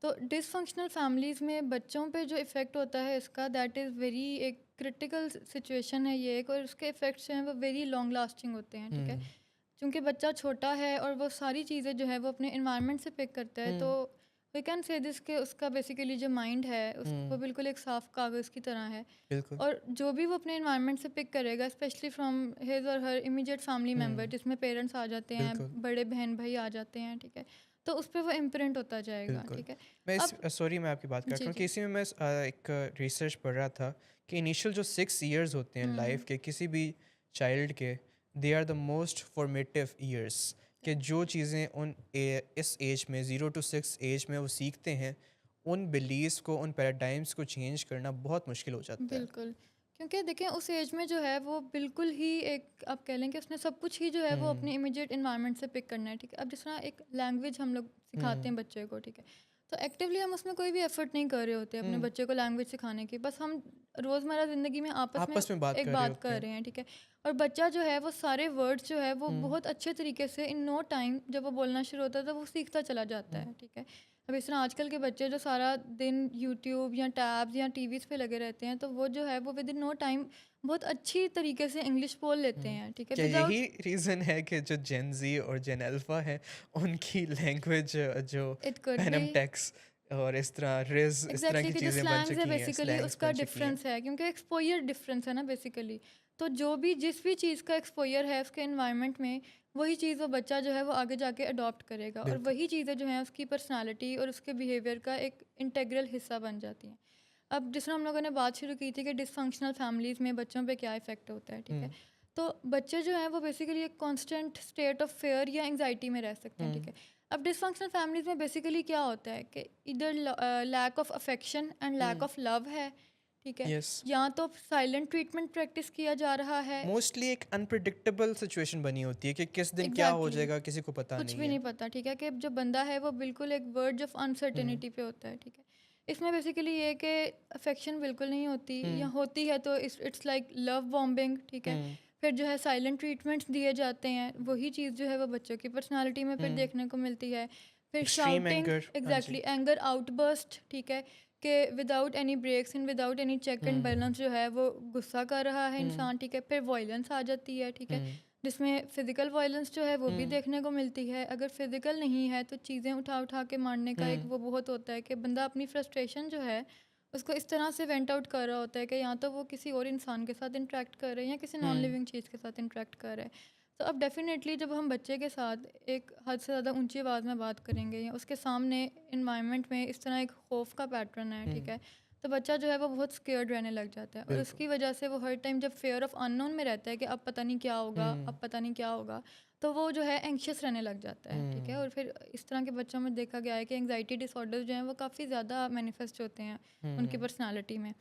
तो डिसफंक्शनल फैमिलीज़ में बच्चों पे जो इफ़ेक्ट होता है इसका, दैट इज़ वेरी एक क्रिटिकल सिचुएशन है ये एक, और उसके इफ़ेक्ट्स जो हैं वो वेरी लॉन्ग लास्टिंग होते हैं, ठीक है। क्योंकि बच्चा छोटा है और वो सारी चीज़ें जो है वो अपने इन्वायरमेंट से पिक करता है, तो वी कैन से दिस के उसका बेसिकली जो माइंड है वो बिल्कुल एक साफ कागज़ की तरह है। बिल्कुल। और जो भी वो अपने इन्वायरमेंट से पिक करेगा, स्पेशली फ्रॉम हिज और हर इमीडिएट फैमिली मेम्बर, जिसमें पेरेंट्स आ जाते हैं, बिल्कुल। बड़े बहन भाई आ जाते हैं, ठीक है, तो उस पर वो इम्प्रिंट होता जाएगा, बिल्कुल। ठीक है। मैं अब सॉरी मैं आपकी बात काट जी रहा हूँ कि जी। इसी में मैं एक रिसर्च पढ़ रहा था कि इनिशियल जो 6 इयर्स होते हैं लाइफ के किसी भी चाइल्ड के, they are the most formative years, कि जो चीज़ें इस एज में 0 to 6 एज में वो सीखते हैं, उन बिलीव्स को, उन पैराडाइम्स को चेंज करना बहुत मुश्किल हो जाता है। बिल्कुल, क्योंकि देखें उस एज में जो है वो बिल्कुल ही एक, आप कह लें कि उसने सब कुछ ही जो है वो अपने इमीडिएट इन्वायरमेंट से पिक करना है, ठीक है। अब जिस तरह एक लैंग्वेज हम लोग सिखाते हैं बच्चे को, ठीक है, तो एक्टिवली हम उसमें कोई भी एफर्ट नहीं कर रहे होते अपने बच्चे को लैंग्वेज सिखाने की, बस हम रोज़मर्रा ज़िंदगी में आपस में आपस में बात एक कर रहे बात होते कर हैं। रहे हैं, ठीक है। और बच्चा जो है वो सारे वर्ड्स जो है वो बहुत अच्छे तरीके से इन नो टाइम जब वो बोलना शुरू होता है तो वो सीखता चला जाता है, ठीक है। अब इस तरह आजकल के बच्चे जो सारा दिन यूट्यूब या टैब्स या टीवीज़ पे लगे रहते हैं, तो वो जो है वो विद इन नो टाइम बहुत अच्छी तरीके से इंग्लिश बोल लेते हैं, ठीक है, क्या विदाउट। यही रीज़न है कि जो जेन जी और जेन अल्फ़ा है उनकी लैंग्वेज जो it could be Penam takes और इस तरह रिज, इस तरह एग्जैक्टली की कि जो चीज़ें बन स्लैंग्स है चुकी हैं, बेसिकली स्लैंग्स उसका बन चुकी हैं। डिफरेंस है, क्योंकि एक्सपोजर डिफरेंस है ना बेसिकली। तो जो भी जिस भी चीज़ का एक्सपोजर है उसके एनवायरनमेंट में, वही चीज़ वो बच्चा जो है वो आगे जाके अडॉप्ट करेगा, और बिल्कुल। वही चीज़ें जो हैं उसकी पर्सनालिटी और उसके बिहेवियर का एक इंटेग्रल हिस्सा बन जाती हैं। अब जिस तरह हम लोगों ने बात शुरू की थी कि डिसफंक्शनल फैमिलीज़ में बच्चों पे क्या इफ़ेक्ट होता है, ठीक है? तो बच्चे जो हैं वो बेसिकली एक कांस्टेंट स्टेट ऑफ फेयर या एंग्जाइटी में रह सकते हैं, ठीक है? अब डिसफंक्शनल फैमिलीज़ में बेसिकली क्या होता है कि इधर lack of affection and lack of love है, ठीक है? यस, या तो साइलेंट ट्रीटमेंट प्रैक्टिस किया जा रहा है। मोस्टली एक अनप्रिडिक्टेबल सिचुएशन बनी होती है कि किस दिन क्या हो एग्जैक्टली जाएगा किसी को पता कुछ नहीं भी है। नहीं पता, ठीक है? कि जो बंदा है वो बिल्कुल एक वर्ज ऑफ अनसर्टेनिटी पे होता है, ठीक है? इसमें बेसिकली ये है कि अफेक्शन बिल्कुल नहीं होती, या होती है तो इट्स लाइक लव बॉम्बिंग, ठीक है? फिर जो है साइलेंट ट्रीटमेंट्स दिए जाते हैं, वही चीज़ जो है वो बच्चों की पर्सनालिटी में फिर देखने को मिलती है। फिर एक्सट्रीम शाउटिंग, एंगर, हाँ जी। एग्जैक्टली एंगर आउटबर्स्ट, ठीक है? कि without any breaks and without any check and balance जो है वो गुस्सा कर रहा है इंसान, ठीक है? फिर वायलेंस आ जाती है, ठीक है? जिसमें फ़िज़िकल वायलेंस जो है वो भी देखने को मिलती है। अगर फ़िज़िकल नहीं है तो चीज़ें उठा उठा के मारने का एक वो बहुत होता है कि बंदा अपनी फ्रस्ट्रेशन जो है उसको इस तरह से वेंट आउट कर रहा होता है कि या तो वो किसी और इंसान के साथ इंटरेक्ट कर रहे हैं या किसी नॉन लिविंग चीज़ के साथ इंटरेक्ट कर रहे हैं। तो अब डेफ़िनेटली जब हम बच्चे के साथ एक हद से ज़्यादा ऊंची आवाज़ में बात करेंगे या उसके सामने इन्वायरमेंट में इस तरह एक खौफ का पैटर्न है, ठीक है? तो बच्चा जो है वो बहुत स्केयर्ड रहने लग जाता है, और उसकी वजह से वो हर टाइम जब फेयर ऑफ अननोन में रहता है कि अब पता नहीं क्या होगा, अब पता नहीं क्या होगा, तो वो जो है एंग्शियस रहने लग जाता है, ठीक है? और फिर इस तरह के बच्चों में देखा गया है कि एंग्जाइटी डिसऑर्डर्स जो हैं वो काफ़ी ज़्यादा मैनिफेस्ट होते हैं उनकी पर्सनालिटी में।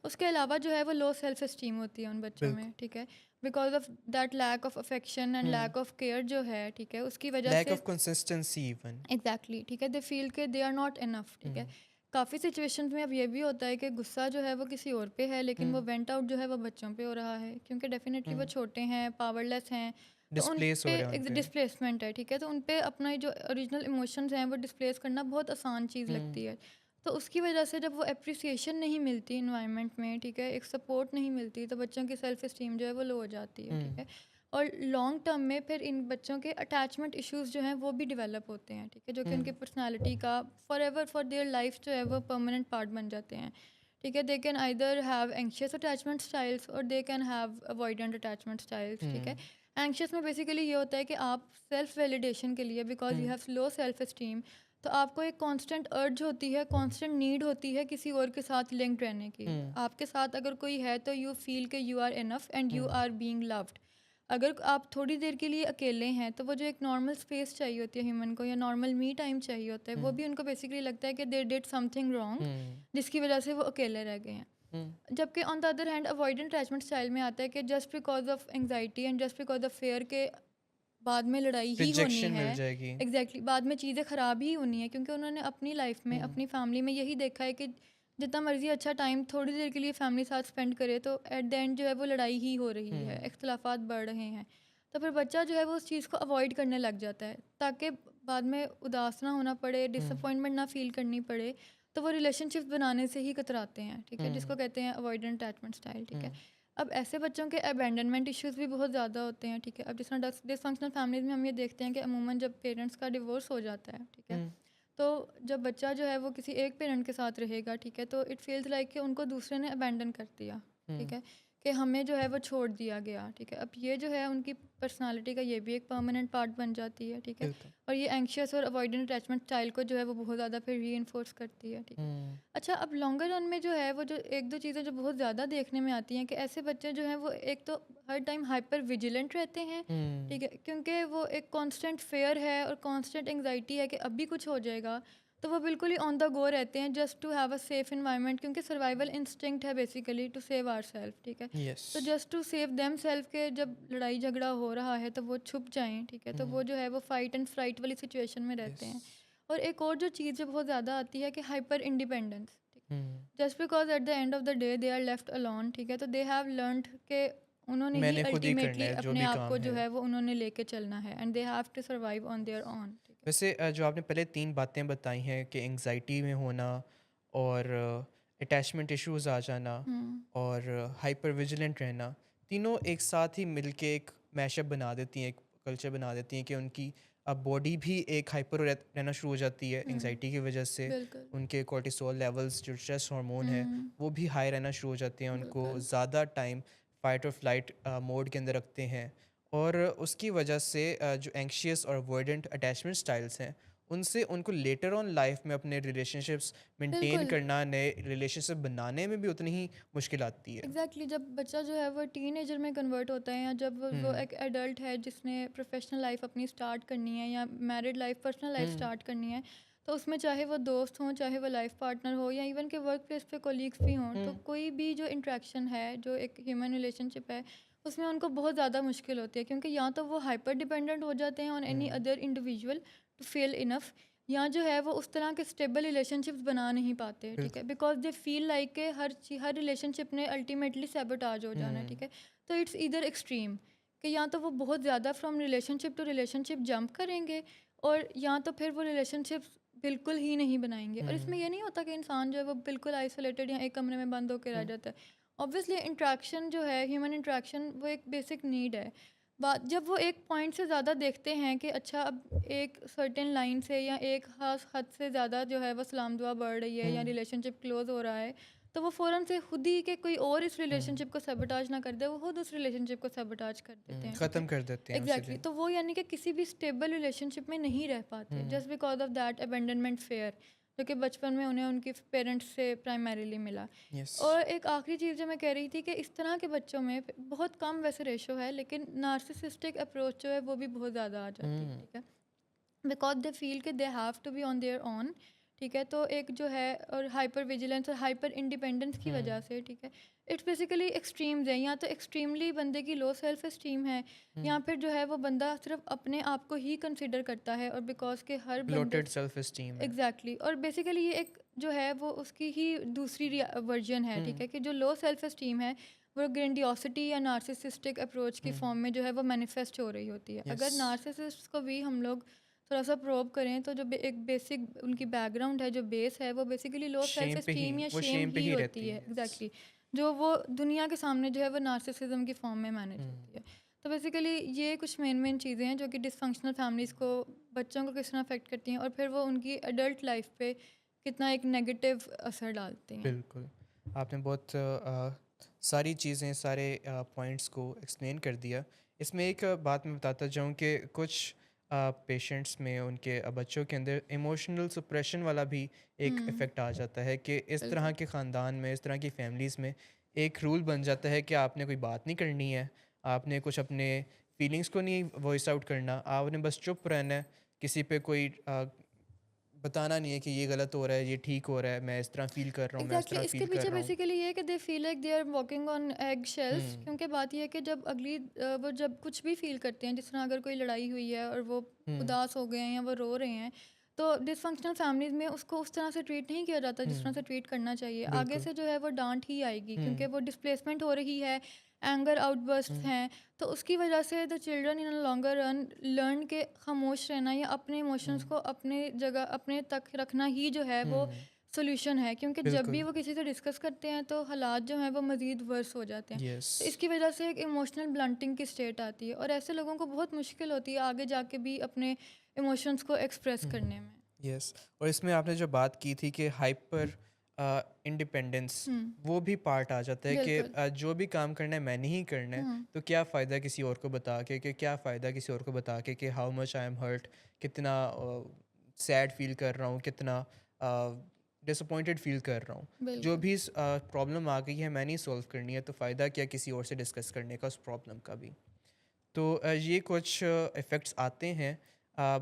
उसके अलावा जो है वो लो सेल्फ एस्टीम होती है उन बच्चों में, ठीक है? Because of that lack of affection and lack of care जो है, ठीक है? उसकी वजह लैक से ऑफ कंसिस्टेंसी इवन। एग्जैक्टली, ठीक है? दे फील के दे आर नॉट इनफ, ठीक है? काफ़ी सिचुएशंस में अब ये भी होता है कि गुस्सा जो है वो किसी और पे है, लेकिन वो वेंट आउट जो है वो बच्चों पे हो रहा है, क्योंकि डेफिनेटली वो छोटे हैं, पावरलेस हैं, तो उन डिस्प्लेस पे हो रहे हैं एक उन पे। डिस्प्लेसमेंट है, ठीक है? तो उन पे अपना जो ओरिजिनल इमोशंस हैं वो डिस्प्लेस करना बहुत आसान चीज़ लगती है। तो उसकी वजह से जब वो एप्रिसिएशन नहीं मिलती इन्वायरमेंट में, ठीक है, एक सपोर्ट नहीं मिलती, तो बच्चों की सेल्फ इस्टीम जो है वो लो हो जाती है, ठीक है? और लॉन्ग टर्म में फिर इन बच्चों के अटैचमेंट इश्यूज जो हैं वो भी डेवलप होते हैं, ठीक है? जो कि उनकी पर्सनालिटी का for ever for their life जो है वो परमानेंट पार्ट बन जाते हैं, ठीक है? They can either have anxious attachment styles और they can have avoidant attachment styles, ठीक है? एंग्शियस में बेसिकली ये होता है कि आप सेल्फ वैलिडेशन के लिए, because you have low self esteem, तो आपको एक कांस्टेंट अर्ज होती है, कांस्टेंट नीड होती है किसी और के साथ लिंक्ड रहने की। आपके साथ अगर कोई है तो यू फील कि you are enough and you are being loved. अगर आप थोड़ी देर के लिए अकेले हैं तो वो जो एक नॉर्मल स्पेस चाहिए होती है ह्यूमन को, या नॉर्मल मी टाइम चाहिए होता है, वो भी उनको बेसिकली लगता है कि दे डिड समथिंग रॉन्ग, जिसकी वजह से वो अकेले रह गए हैं। जबकि on the other hand avoidant attachment style में आता है कि just because of anxiety and just because of fair के बाद में लड़ाई ही होनी रिजेक्शन है, मिल जाएगी। एग्जैक्टली बाद में चीज़ें ख़राब ही होनी है, क्योंकि उन्होंने अपनी लाइफ में अपनी फैमिली में यही देखा है कि जितना मर्जी अच्छा टाइम थोड़ी देर के लिए फैमिली साथ स्पेंड करे तो एट द एंड जो है वो लड़ाई ही हो रही है, इख्तलाफात बढ़ रहे हैं। तो फिर बच्चा जो है वो उस चीज़ को अवॉइड करने लग जाता है, ताकि बाद में उदास ना होना पड़े, डिसअपॉइंटमेंट ना फील करनी पड़े, तो वो रिलेशनशिप्स बनाने से ही कतराते हैं, ठीक है? जिसको कहते हैं अवॉइडेंट अटैचमेंट स्टाइल, ठीक है? अब ऐसे बच्चों के अबैंडनमेंट इश्यूज भी बहुत ज़्यादा होते हैं, ठीक है? अब जिस तरह डिसफंक्शनल फैमिलीज में हम ये देखते हैं कि अमूमन जब पेरेंट्स का डिवोर्स हो जाता है, ठीक है, तो जब बच्चा जो है वो किसी एक पेरेंट के साथ रहेगा, ठीक है, तो इट फील्स लाइक कि उनको दूसरे ने अबैंडन कर दिया, ठीक है, कि हमें जो है वो छोड़ दिया गया, ठीक है? अब ये जो है उनकी पर्सनालिटी का ये भी एक परमानेंट पार्ट बन जाती है, ठीक है? बिल्कुल। और ये एंग्शियस और अवॉइडेंट अटैचमेंट स्टाइल को जो है वो बहुत ज़्यादा फिर री करती है, ठीक है? अच्छा, अब लॉन्गर रन में जो है वो जो एक दो चीज़ें जो बहुत ज़्यादा देखने में आती हैं कि ऐसे बच्चे जो हैं वो एक तो हर टाइम हाइपर विजिलेंट रहते हैं, ठीक है, क्योंकि वो एक कांस्टेंट फेयर है और कांस्टेंट एंग्जाइटी है कि अभी कुछ हो जाएगा, तो वो बिल्कुल ही ऑन द गो रहते हैं just to have a safe environment, क्योंकि सर्वाइवल इंस्टिंक्ट है basically to save our self, ठीक है? यस। तो just to save them self के जब लड़ाई झगड़ा हो रहा है तो वो छुप जाएं, ठीक है? तो वो जो है वो फाइट एंड फ्राइट वाली सिचुएशन में रहते हैं। और एक और जो चीज़ जो बहुत ज़्यादा आती है कि हाइपर इंडिपेंडेंस, ठीक है? Just because at the end of the day they are left alone, ठीक है, तो दे हैव लर्नड के उन्होंने ही मैंने खुद ही करना अल्टीमेटली है जो अपने भी आप काम को जो है। है वो उन्होंने लेके चलना है, and they have to survive on their own, ठीक है? वैसे जो आपने पहले 3 बातें बताई हैं कि एंग्जाइटी में होना और अटैचमेंट इश्यूज आ जाना और हाइपर विजिलेंट रहना, तीनों एक साथ ही मिलके एक मैशअप बना देती हैं, एक कल्चर बना देती हैं कि उनकी अब बॉडी भी एक हाइपर रहना शुरू हो जाती है एंग्जाइटी की वजह से। बिल्कुल। उनके कोर्टिसोल लेवल्स जो स्ट्रेस हार्मोन है वो भी हाई रहना शुरू हो जाते हैं, उनको बिल्कुल। ज़्यादा टाइम फ़ाइट और फ्लाइट मोड के अंदर रखते हैं, और उसकी वजह से जो एंग्शियस और अवॉइडेंट अटैचमेंट स्टाइल्स हैं, उनसे उनको लेटर ऑन लाइफ में अपने रिलेशनशिप्स मेंटेन बिल्कुल। करना, नए रिलेशनशिप बनाने में भी उतनी ही मुश्किल आती है। एग्जैक्टली जब बच्चा जो है वो टीनेजर में कन्वर्ट होता है, या जब वो हुँ, एक एडल्ट है जिसने प्रोफेशनल लाइफ अपनी स्टार्ट करनी है या मैरिड लाइफ, पर्सनल लाइफ हुँ, स्टार्ट करनी है, तो उसमें चाहे वो दोस्त हों, चाहे वो लाइफ पार्टनर हो, या इवन के वर्क प्लेस पे कोलीग्स भी हों, तो हुँ, कोई भी जो इंट्रैक्शन है, जो एक ह्यूमन रिलेशनशिप है, उसमें उनको बहुत ज़्यादा मुश्किल होती है, क्योंकि या तो वो हाइपर डिपेंडेंट हो जाते हैं on any um, other individual to feel enough, या जो है वो उस तरह के स्टेबल रिलेशनशिप्स बना नहीं पाते, ठीक है, बिल्कुल। बिकॉज दे फील लाइक के हर रिलेशनशिप ने अल्टीमेटली सैबोटाज हो जाना है, हुँ, ठीक है। तो इट्स ईदर एक्सट्रीम कि या तो वो बहुत ज़्यादा from relationship to relationship jump करेंगे, और या तो फिर वो रिलेशनशिप्स बिल्कुल ही नहीं बनाएंगे। और इसमें हुँ, ये नहीं होता कि इंसान जो है वो बिल्कुल आइसोलेटेड या एक कमरे में बंद होकर रह हुँ, जाता है। ऑब्वियसली इंट्रैक्शन जो है, ह्यूमन इंट्रैक्शन, वो एक बेसिक नीड है। बात जब वो एक पॉइंट से ज़्यादा देखते हैं कि अच्छा अब एक सर्टेन लाइन से या एक खास हद से ज़्यादा जो है वो सलाम दुआ बढ़ रही है या हुँ, रिलेशनशिप क्लोज हो रहा है, तो वो फ़ौरन से खुद ही के कोई और इस हुँ, रिलेशनशिप को सबटाज ना कर दे, वो खुद उस रिलेशनशिप को सबटाज कर देते हैं, ठीक है। ख़त्म कर देते हैं उसी एग्जैक्टली दिन। तो वो यानी कि किसी भी स्टेबल रिलेशनशिप में नहीं रह पाते, हुँ, just because of that abandonment fear, जो कि बचपन में उन्हें उनके पेरेंट्स से प्राइमरीली मिला। यस। और एक आखिरी चीज़ जो मैं कह रही थी कि इस तरह के बच्चों में बहुत कम वैसे रेशो है, लेकिन नार्सिसिस्टिक अप्रोच जो है वो भी बहुत ज़्यादा आ जाती है, हुँ, ठीक है, बिकॉज दे फील कि they have to be on their own, ठीक है। तो एक जो है, और हाइपर विजिलेंस और हाइपर इंडिपेंडेंस की वजह हुँ, से, ठीक है, इट्स बेसिकली एक्सट्रीम्स हैं, या तो एक्सट्रीमली बंदे की लो सेल्फ इस्टीम है, या हुँ, फिर जो है वो बंदा सिर्फ अपने आप को ही कंसिडर करता है, और बिकॉज के हर बंदे, ब्लोटेड सेल्फ एस्टीम है। एग्जैक्टली और बेसिकली ये एक जो है वो उसकी ही दूसरी वर्जन है, ठीक हुँ, है, कि जो लो सेल्फ इस्टीम है वो ग्रेंडियोसिटी या नार्सिसिस्टिक अप्रोच की हुँ, फॉर्म में जो है वो मैनिफेस्ट हो रही होती है। यस। अगर नार्सिसिस्ट को भी हम लोग थोड़ा सा प्रोब करें, तो जो एक बेसिक उनकी बैकग्राउंड है, जो बेस है, वो बेसिकली लो सेल्फ शेम पे ही इस्टीम या वो शेम शेम पे ही ही होती रहती है, है, यस। एग्जैक्टली जो वो दुनिया के सामने जो है वो नार्सिसिज्म की फॉर्म में मैनेज हुँ, होती है। तो बेसिकली ये कुछ मेन चीज़ें हैं जो कि डिसफंक्शनल फैमिलीज़ को, बच्चों को किस तरह अफेक्ट करती हैं, और फिर वो उनकी अडल्ट लाइफ पे कितना एक नेगेटिव असर डालती हैं। बिल्कुल। आपने बहुत सारी चीज़ें, सारे पॉइंट्स को एक्सप्लेन कर दिया। इसमें एक बात मैं बताता जाऊँ कि कुछ पेशेंट्स में, उनके बच्चों के अंदर इमोशनल सप्रेशन वाला भी एक हुँ, इफ़ेक्ट आ जाता है कि इस तरह बिल्कुल। के ख़ानदान में, इस तरह की फैमिलीज़ में एक रूल बन जाता है कि आपने कोई बात नहीं करनी है, आपने कुछ अपने फीलिंग्स को नहीं वॉइस आउट करना, आपने बस चुप रहना है, किसी पे कोई बताना नहीं है कि ये गलत हो रहा है, ये ठीक हो रहा है, मैं इस तरह फ़ील कर रहा हूँ, मैं इस एग्जैक्टली तरह इसके फ़ील कर पीछे रहा हूँ। बेसिकली ये है कि they feel like they are walking on eggshells, हुँ, क्योंकि बात ये है कि जब वो जब कुछ भी फील करते हैं, जिस तरह अगर कोई लड़ाई हुई है और वो हुँ, उदास हो गए हैं या वो रो रहे हैं, तो डिसफंक्शनल फैमिलीज में उसको उस तरह से ट्रीट नहीं किया जाता जिस तरह हुँ, से ट्रीट करना चाहिए। आगे बिल्कुल। से जो है वो डांट ही आएगी, क्योंकि हुँ, वो डिस्प्लेसमेंट हो रही है, एंगर आउटबर्स्ट हुँ, हैं, तो उसकी वजह से the children in longer run learn के खामोश रहना या अपने इमोशंस हुँ, को अपने जगह अपने तक रखना ही जो है वो हुँ, सॉल्यूशन है, क्योंकि जब भी बिल्कुल। वो किसी से डिस्कस करते हैं तो हालात जो हैं वो मज़ीद वर्स हो जाते हैं। यस। तो इसकी वजह से एक इमोशनल ब्लंटिंग की स्टेट आती है, और ऐसे लोगों को बहुत मुश्किल होती है आगे जाके भी अपने इमोशंस को एक्सप्रेस हुँ, करने में। यस। और इसमें आपने जो बात की थी कि हाइपर इंडिपेंडेंस, हुँ, वो भी पार्ट आ जाता है कि बिल्कुल। जो भी काम करना है मैंने ही करना है, हुँ, तो क्या फ़ायदा किसी और को बता के, कि क्या फ़ायदा किसी और को बता के कि how much I am hurt, कितना सैड फ़ील कर रहा हूँ, कितना डिसअपॉइंटेड फ़ील कर रहा हूँ। जो बिल्कुल। भी प्रॉब्लम आ गई है मैंने ही सॉल्व करनी है, तो फ़ायदा क्या किसी और से डिस्कस करने का उस प्रॉब्लम का भी। तो ये कुछ इफ़ेक्ट्स आते हैं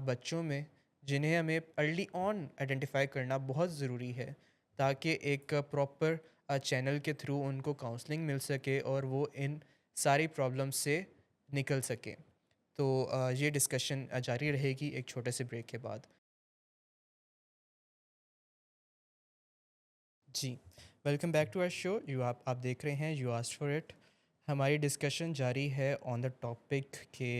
बच्चों में, जिन्हें हमें अर्ली ऑन आइडेंटिफाई करना बहुत ज़रूरी है, ताकि एक प्रॉपर चैनल के थ्रू उनको काउंसलिंग मिल सके और वो इन सारी प्रॉब्लम से निकल सकें। तो ये डिस्कशन जारी रहेगी एक छोटे से ब्रेक के बाद। जी, welcome back to our show. आप देख रहे हैं यू आस्क्ड फॉर इट। हमारी डिस्कशन जारी है ऑन द टॉपिक के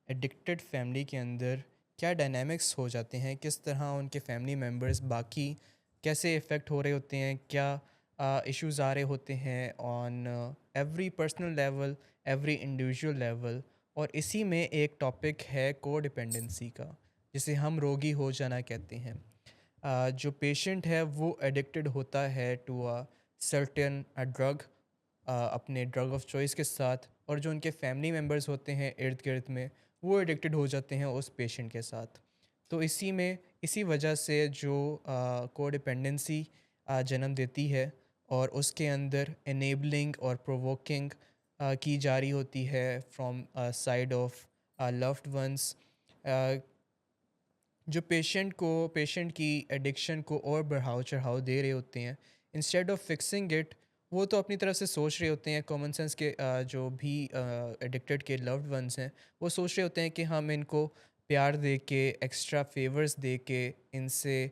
एडिक्टेड फैमिली के अंदर क्या डायनामिक्स हो जाते हैं, किस तरह उनके फैमिली मेम्बर्स बाकी कैसे इफ़ेक्ट हो रहे होते हैं, क्या इश्यूज़ आ रहे होते हैं on every personal level, every individual level. और इसी में एक टॉपिक है को डिपेंडेंसी का, जिसे हम रोगी हो जाना कहते हैं। जो पेशेंट है वो एडिक्टेड होता है टू अ सर्टेन ड्रग, अपने ड्रग ऑफ चॉइस के साथ, और जो उनके फैमिली मेम्बर्स होते हैं इर्द गिर्द में, वो एडिक्टेड हो जाते हैं उस पेशेंट के साथ। तो इसी वजह से जो कोडिपेंडेंसी जन्म देती है, और उसके अंदर इनेबलिंग और प्रोवोकिंग की जा रही होती है from side of loved ones, जो पेशेंट की एडिक्शन को और बढ़ाव चढ़ाव दे रहे होते हैं। इंस्टेड ऑफ फिक्सिंग इट, वो तो अपनी तरफ से सोच रहे होते हैं, कॉमन सेंस के जो भी एडिक्टेड के लव्ड वंस हैं, वो सोच रहे होते हैं कि हम इनको प्यार दे के, एक्स्ट्रा फेवर्स दे के, इनसे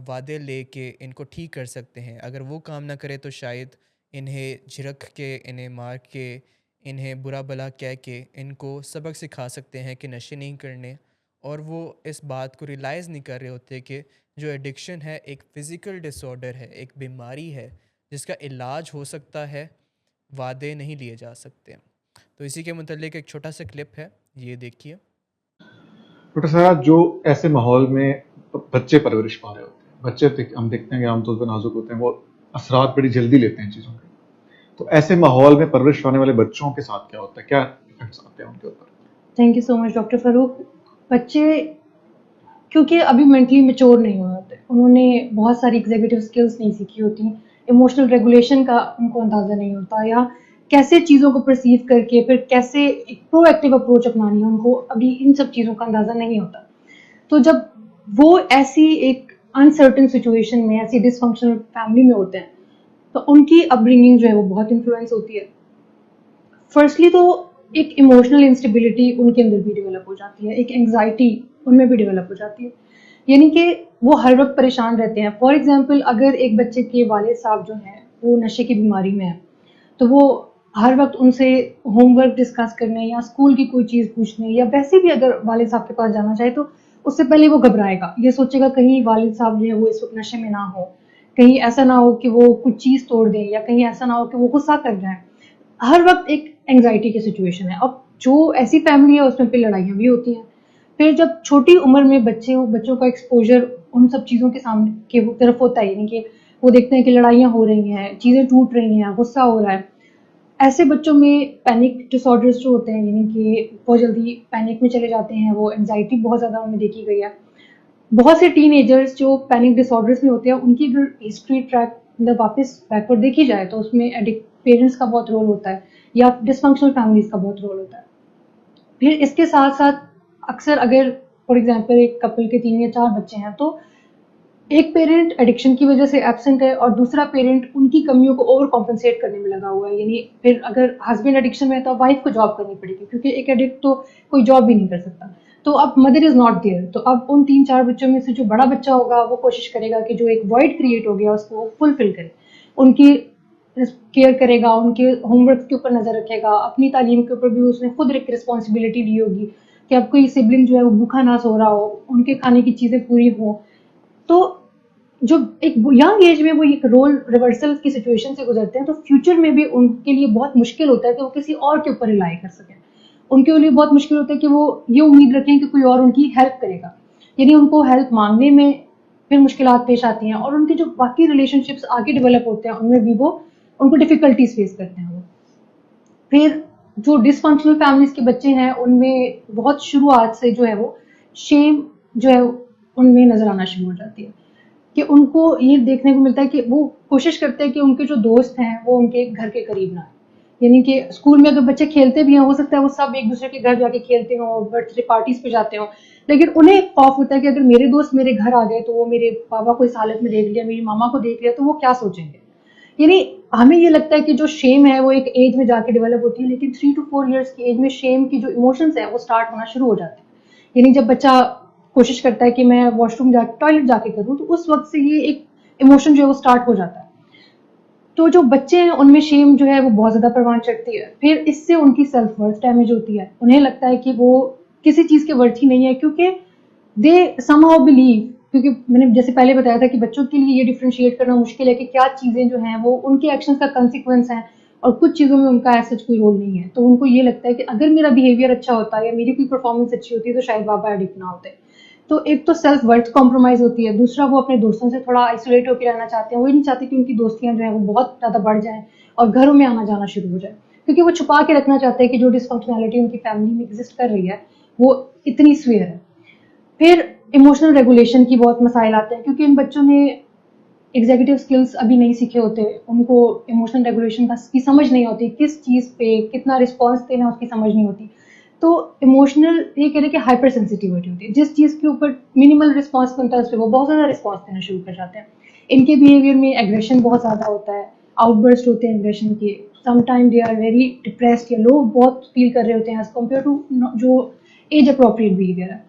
वादे ले के इनको ठीक कर सकते हैं। अगर वो काम ना करे तो शायद इन्हें झिड़क के, इन्हें मार के, इन्हें बुरा भला कह के इनको सबक सिखा सकते हैं कि नशे नहीं करने। और वो इस बात को रियलाइज़ नहीं कर रहे होते कि जो एडिक्शन है एक फ़िज़िकल डिसऑर्डर है, एक बीमारी है जिसका इलाज हो सकता है, वादे नहीं लिए जा सकते। तो इसी के मुतल्लिक एक छोटा सा क्लिप है, ये देखिए। डॉक्टर साहब, जो ऐसे माहौल में बच्चे परवरिश पा रहे होते हैं, हम देखते हैं कि आमतौर पर नाजुक होते हैं, वो असरात बड़ी जल्दी लेते हैं चीज़ों के। तो ऐसे माहौल में परवरिश पाने वाले बच्चों के साथ क्या होता है, क्या इफेक्ट्स आते हैं उनके ऊपर? Thank you so much doctor Farooq. बच्चे क्योंकि अभी मेंटली मैच्योर नहीं हुए होते, उन्होंने बहुत सारी एग्जीक्यूटिव स्किल्स नहीं सीखी होती, इमोशनल रेगुलेशन का उनको अंदाज़ा नहीं होता, या कैसे चीज़ों को परसीव करके फिर कैसे एक प्रोएक्टिव अप्रोच अपनानी है, उनको अभी इन सब चीज़ों का अंदाज़ा नहीं होता। तो जब वो ऐसी एक अनसर्टेन सिचुएशन में, ऐसी डिसफंक्शनल फैमिली में होते हैं, तो उनकी अपब्रिंगिंग जो है वो बहुत इन्फ्लुएंस होती है। फर्स्टली तो एक इमोशनल इंस्टेबिलिटी उनके अंदर भी डेवलप हो जाती है, एक एंग्जाइटी उनमें भी डेवलप हो जाती है, यानी कि वो हर वक्त परेशान रहते हैं। फॉर एग्जांपल, अगर एक बच्चे के वालिद साहब जो हैं वो नशे की बीमारी में है, तो वो हर वक्त उनसे होमवर्क डिस्कस करने या स्कूल की कोई चीज़ पूछने, या वैसे भी अगर वालिद साहब के पास जाना चाहे तो उससे पहले वो घबराएगा, ये सोचेगा कहीं वालिद साहब जो है वो इस वक्त नशे में ना हो, कहीं ऐसा ना हो कि वो कुछ चीज़ तोड़ दें, या कहीं ऐसा ना हो कि वो गुस्सा कर जाए। हर वक्त एक एंग्जाइटी की सिचुएशन है। अब जो ऐसी फैमिली है उसमें फिर लड़ाइयाँ भी होती हैं। फिर जब छोटी उम्र में बच्चों का एक्सपोजर उन सब चीज़ों के सामने की तरफ होता है, यानी कि वो देखते हैं कि लड़ाइयाँ हो रही हैं, चीज़ें टूट रही हैं, गुस्सा हो रहा है, ऐसे बच्चों में पैनिक डिसऑर्डर्स जो होते हैं, यानी कि बहुत जल्दी पैनिक में चले जाते हैं, वो एंग्जाइटी बहुत ज़्यादा उनमें देखी गई है। बहुत से टीनेजर्स जो पैनिक डिसऑर्डर्स में होते हैं, उनकी अगर हिस्ट्री ट्रैक मतलब वापस बैकवर्ड देखी जाए तो उसमें एडिक्ट पेरेंट्स का बहुत रोल होता है, या डिसफंक्शनल फैमिलीज का बहुत रोल होता है। फिर इसके साथ साथ अक्सर अगर फॉर एग्जांपल एक कपल के 3 या 4 बच्चे हैं, तो एक पेरेंट एडिक्शन की वजह से एब्सेंट है और दूसरा पेरेंट उनकी कमियों को ओवर कॉम्पनसेट करने में लगा हुआ है। यानी फिर अगर हस्बैंड एडिक्शन में है तो वाइफ को जॉब करनी पड़ेगी, क्योंकि एक एडिक्ट तो कोई जॉब भी नहीं कर सकता। तो अब मदर इज नॉट देयर, तो अब उन 3-4 बच्चों में से जो बड़ा बच्चा होगा वो कोशिश करेगा कि जो एक वॉइड क्रिएट हो गया उसको फुलफिल करे, उनकी केयर करेगा, उनके होमवर्क के ऊपर नजर रखेगा, अपनी तालीम के ऊपर भी उसने खुद एक रिस्पॉन्सिबिलिटी ली होगी कि अब कोई सिबलिंग जो है वो भूखा ना सो रहा हो, उनके खाने की चीजें पूरी हो। तो जो एक यंग एज में वो एक रोल रिवर्सल की सिचुएशन से गुजरते हैं, तो फ्यूचर में भी उनके लिए बहुत मुश्किल होता है कि वो किसी और के ऊपर रिलाई कर सकें। उनके लिए बहुत मुश्किल होता है कि वो ये उम्मीद रखें कि कोई और उनकी हेल्प करेगा, यानी उनको हेल्प मांगने में फिर मुश्किलात पेश आती हैं, और उनके जो बाकी रिलेशनशिप्स आगे डेवलप होते हैं उनमें भी वो उनको डिफिकल्टीज फेस करते हैं। वो फिर जो डिसफंक्शनल फैमिलीज के बच्चे हैं उनमें बहुत शुरुआत से जो है वो शेम जो है उनमें नजर आना शुरू हो जाती है, कि उनको ये देखने को मिलता है कि वो कोशिश करते हैं कि उनके जो दोस्त हैं वो उनके घर के करीब ना आए। यानी कि स्कूल में अगर बच्चे खेलते भी हैं, हो सकता है वो सब एक दूसरे के घर जाके खेलते हो, बर्थडे पार्टीज पे जाते हो, लेकिन उन्हें एक खौफ होता है कि अगर मेरे दोस्त मेरे घर आ गए तो वो मेरे पापा को इस हालत में देख लिया, मेरी मामा को देख लिया, तो वो क्या सोचेंगे। यानी हमें ये लगता है कि जो शेम है वो एक एज में जाके डेवलप होती है, लेकिन 3 to 4 years की एज में शेम की जो इमोशंस है वो स्टार्ट होना शुरू हो जाते हैं। यानी जब बच्चा कोशिश करता है कि मैं वॉशरूम जाके टॉयलेट जाके करूं, तो उस वक्त से ये एक इमोशन जो है वो स्टार्ट हो जाता है। तो जो बच्चे हैं उनमें शेम जो है वो बहुत ज्यादा परवान चढ़ती है। फिर इससे उनकी सेल्फ वर्थ डैमेज होती है, उन्हें लगता है कि वो किसी चीज के वर्थ ही नहीं है, क्योंकि दे समहाउ बिलीव, क्योंकि मैंने जैसे पहले बताया था कि बच्चों के लिए ये डिफरेंशिएट करना मुश्किल है कि क्या चीजें जो हैं वो उनके एक्शंस का कंसिक्वेंस है और कुछ चीजों में उनका ऐसा कोई रोल नहीं है। तो उनको ये लगता है कि अगर मेरा बिहेवियर अच्छा होता है या मेरी कोई परफॉर्मेंस अच्छी होती है तो शायद बाबा एडिक्ट ना होते। तो एक तो सेल्फ वर्थ कॉम्प्रोमाइज होती है, दूसरा वो अपने दोस्तों से थोड़ा आइसोलेट होकर रहना चाहते हैं, वो ही नहीं चाहते कि उनकी दोस्तियां जो है वो बहुत ज्यादा बढ़ जाएं, और घरों में आना जाना शुरू हो जाए, क्योंकि वो छुपा के रखना चाहते हैं कि जो डिसफंक्शनैलिटी उनकी फैमिली में एग्जिस्ट कर रही है वो इतनी सीवियर है। फिर इमोशनल रेगुलेशन की बहुत मसाइल आते हैं, क्योंकि इन बच्चों ने एग्जीक्यूटिव स्किल्स अभी नहीं सीखे होते, उनको इमोशनल रेगुलेशन की समझ नहीं होती, किस चीज़ पे कितना रिस्पॉन्स देना उसकी समझ नहीं होती। तो इमोशनल ये कह रहे कि हाइपर सेंसिटिविटी होती है, जिस चीज़ के ऊपर मिनिमल रिस्पॉन्स बनता है उस पर वो बहुत ज़्यादा रिस्पॉन्स देना शुरू कर जाते हैं। इनके बिहेवियर में एग्रेशन बहुत ज़्यादा होता है, आउटबर्स्ट होते हैं एग्रेशन के, sometime they are very depressed या लो बहुत फील कर रहे होते हैं एज कम्पेयर टू जो एज अप्रोप्रिएट बिहेवियर है।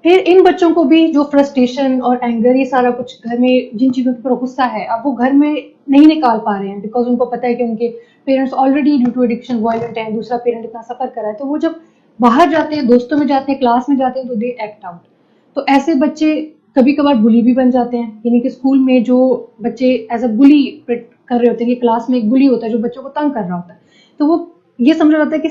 फिर इन बच्चों को भी जो फ्रस्ट्रेशन और एंगर ये सारा कुछ घर में जिन चीज़ों के ऊपर गुस्सा है, अब वो घर में नहीं निकाल पा रहे हैं, बिकॉज उनको पता है कि उनके parents already due to addiction violent है, दूसरा पेरेंट इतना सफर कर रहा है, तो वो जब बाहर जाते हैं, दोस्तों में जाते हैं, क्लास में जाते हैं, तो दे एक्ट आउट। तो ऐसे बच्चे कभी कभार बुली भी बन जाते हैं, यानी कि स्कूल में जो बच्चे एज अ बुली कर रहे होते हैं, कि क्लास में एक बुली होता है जो बच्चों को तंग कर रहा होता है, तो वो ये समझ रहा होता है कि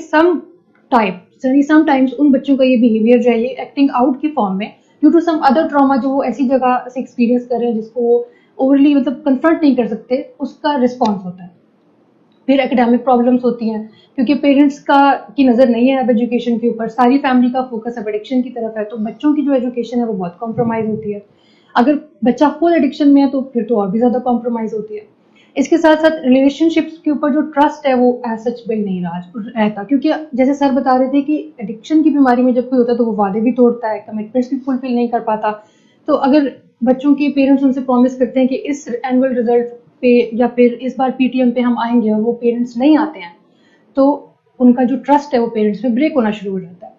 समटाइम्स उन बच्चों का ये बिहेवियर जो है ये एक्टिंग आउट की फॉर्म में due to some other trauma जो वो ऐसी जगह से एक्सपीरियंस कर रहे हैं जिसको वो ओवरली मतलब कन्फ्रंट नहीं कर सकते, उसका रिस्पॉन्स होता है। फिर एकेडमिक प्रॉब्लम्स होती हैं, क्योंकि पेरेंट्स का की नज़र नहीं है अब एजुकेशन के ऊपर, सारी फैमिली का फोकस अब एडिक्शन की तरफ है, तो बच्चों की जो एजुकेशन है वो बहुत कॉम्प्रोमाइज़ होती है। अगर बच्चा फुल एडिक्शन में है तो फिर तो और भी ज़्यादा कॉम्प्रोमाइज़ होती है। इसके साथ साथ रिलेशनशिप्स के ऊपर जो ट्रस्ट है वो एज सच बिल्ड नहीं रहता, क्योंकि जैसे सर बता रहे थे कि एडिक्शन की बीमारी में जब कोई होता है तो वो वादे भी तोड़ता है, कमिटमेंट्स भी फुलफिल नहीं कर पाता। तो अगर बच्चों के पेरेंट्स उनसे प्रॉमिस करते हैं कि इस एनुअल रिजल्ट पे या फिर इस बार पीटीएम पे हम आएंगे, और वो पेरेंट्स नहीं आते हैं, तो उनका जो ट्रस्ट है वो पेरेंट्स में ब्रेक होना शुरू हो जाता है।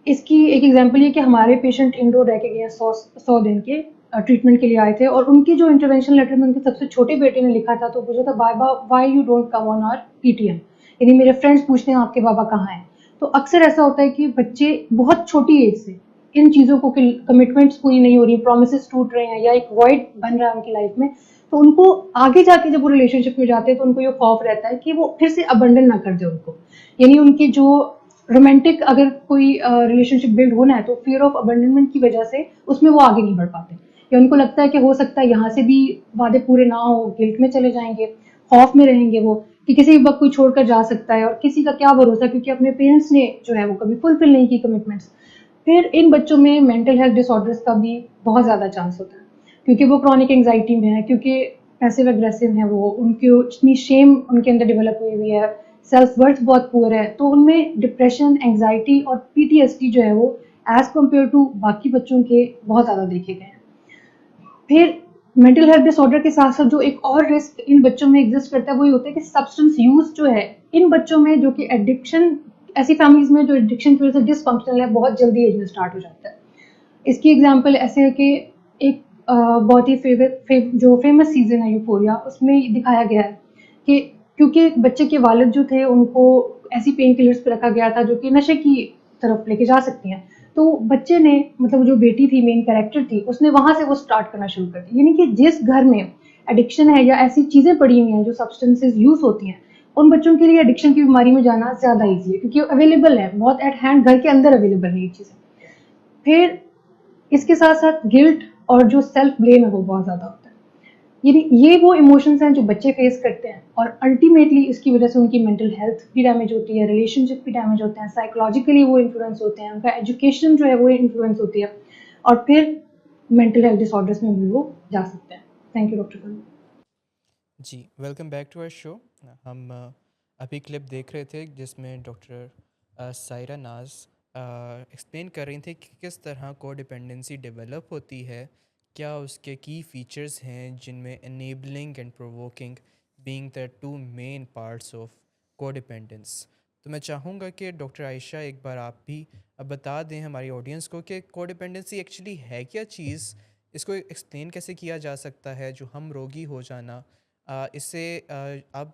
इसकी एक एग्जांपल ये कि हमारे पेशेंट इंडोर रह के गए 100 दिन के ट्रीटमेंट के लिए आए थे, और उनकी जो इंटरवेंशन लेटर में उनके सबसे छोटे बेटे ने लिखा था, तो पूछा था, बाबा why you don't come on our PTM, यानी मेरे फ्रेंड्स पूछते हैं आपके बाबा कहाँ हैं। तो अक्सर ऐसा होता है कि बच्चे बहुत छोटी एज से इन चीज़ों को, कमिटमेंट्स पूरी नहीं हो रही, प्रोमिस टूट रहे हैं या एक वॉइड बन रहा है उनकी लाइफ में, तो उनको आगे जाके जब वो रिलेशनशिप में जाते हैं तो उनको ये खौफ रहता है कि वो फिर से अबंडन ना कर दे उनको, यानी उनकी जो रोमांटिक अगर कोई रिलेशनशिप बिल्ड होना है तो फियर ऑफ अबंडनमेंट की वजह से उसमें वो आगे नहीं बढ़ पाते, या उनको लगता है कि हो सकता है यहाँ से भी वादे पूरे ना हो, गिल्ट में चले जाएंगे, खौफ में रहेंगे वो कि किसी भी वक्त कोई छोड़कर जा सकता है, और किसी का क्या भरोसा, क्योंकि अपने पेरेंट्स ने जो है वो कभी फुलफिल नहीं की कमिटमेंट्स। फिर इन बच्चों में मेंटल हेल्थ डिसऑर्डर्स का भी बहुत ज़्यादा चांस होता है, क्योंकि वो क्रॉनिक एंग्जाइटी में है, क्योंकि पैसिव अग्रेसिव है, वो उनकी इतनी शेम उनके अंदर डेवलप हुई हुई है, सेल्फ वर्थ बहुत पुअर है, तो उनमें डिप्रेशन, एंग्जाइटी और पीटीएसडी जो है वो एज कम्पेयर टू बाकी बच्चों के बहुत ज़्यादा देखे गए हैं। फिर मेंटल हेल्थ डिसऑर्डर के साथ साथ जो एक और रिस्क इन बच्चों में एग्जिस्ट करता है वो ये होता है कि सब्सटेंस यूज जो है इन बच्चों में, जो कि एडिक्शन, ऐसी फैमिलीज में जो एडिक्शन की वजह से डिसफंक्शनल है, बहुत जल्दी एज में स्टार्ट हो जाता है। इसकी एग्जांपल ऐसे है कि एक बहुत ही जो फेमस सीजन है यूफोरिया, उसमें दिखाया गया है कि क्योंकि बच्चे के वालिद जो थे उनको ऐसी पेन किलर्स पे रखा गया था जो कि नशे की तरफ लेके जा सकती हैं, तो बच्चे ने, मतलब जो बेटी थी, मेन कैरेक्टर थी, उसने वहां से वो स्टार्ट करना शुरू कर दिया, यानी कि जिस घर में एडिक्शन है या ऐसी चीजें पड़ी हुई हैं जो सब्सटेंसेस यूज होती हैं, उन बच्चों के लिए एडिक्शन की बीमारी में जाना ज्यादा ईजी है, क्योंकि अवेलेबल है, बहुत एट हैंड, घर के अंदर अवेलेबल है ये चीजें। फिर इसके साथ साथ गिल्ट और जो सेल्फ ब्लेम है वो बहुत ज्यादा होता है, यानी ये वो इमोशंस हैं जो बच्चे फेस करते हैं, और अल्टीमेटली इसकी वजह से उनकी मेंटल हेल्थ भी डैमेज होती है, रिलेशनशिप भी डैमेज होते हैं, साइकोलॉजिकली वो इन्फ्लुएंस होते हैं, उनका एजुकेशन जो है वो इन्फ्लुएंस होती है, और फिर मेंटल हेल्थ डिसऑर्डर्स में भी वो जा सकते हैं। थैंक यू डॉक्टर करूँ। जी, welcome back to our show. हम अभी क्लिप देख रहे थे जिसमें डॉक्टर सायरा नाज एक्सप्लेन कर रही थी कि किस तरह कोडिपेंडेंसी डेवलप होती है, क्या उसके की फीचर्स हैं जिनमें enabling and provoking being the two main parts of codependence. तो मैं चाहूँगा कि डॉक्टर आयशा एक बार आप भी बता दें हमारी ऑडियंस को कि कोडिपेंडेंसी एक्चुअली है क्या चीज़, इसको एक्सप्लेन कैसे किया जा सकता है, जो हम रोगी हो जाना इससे अब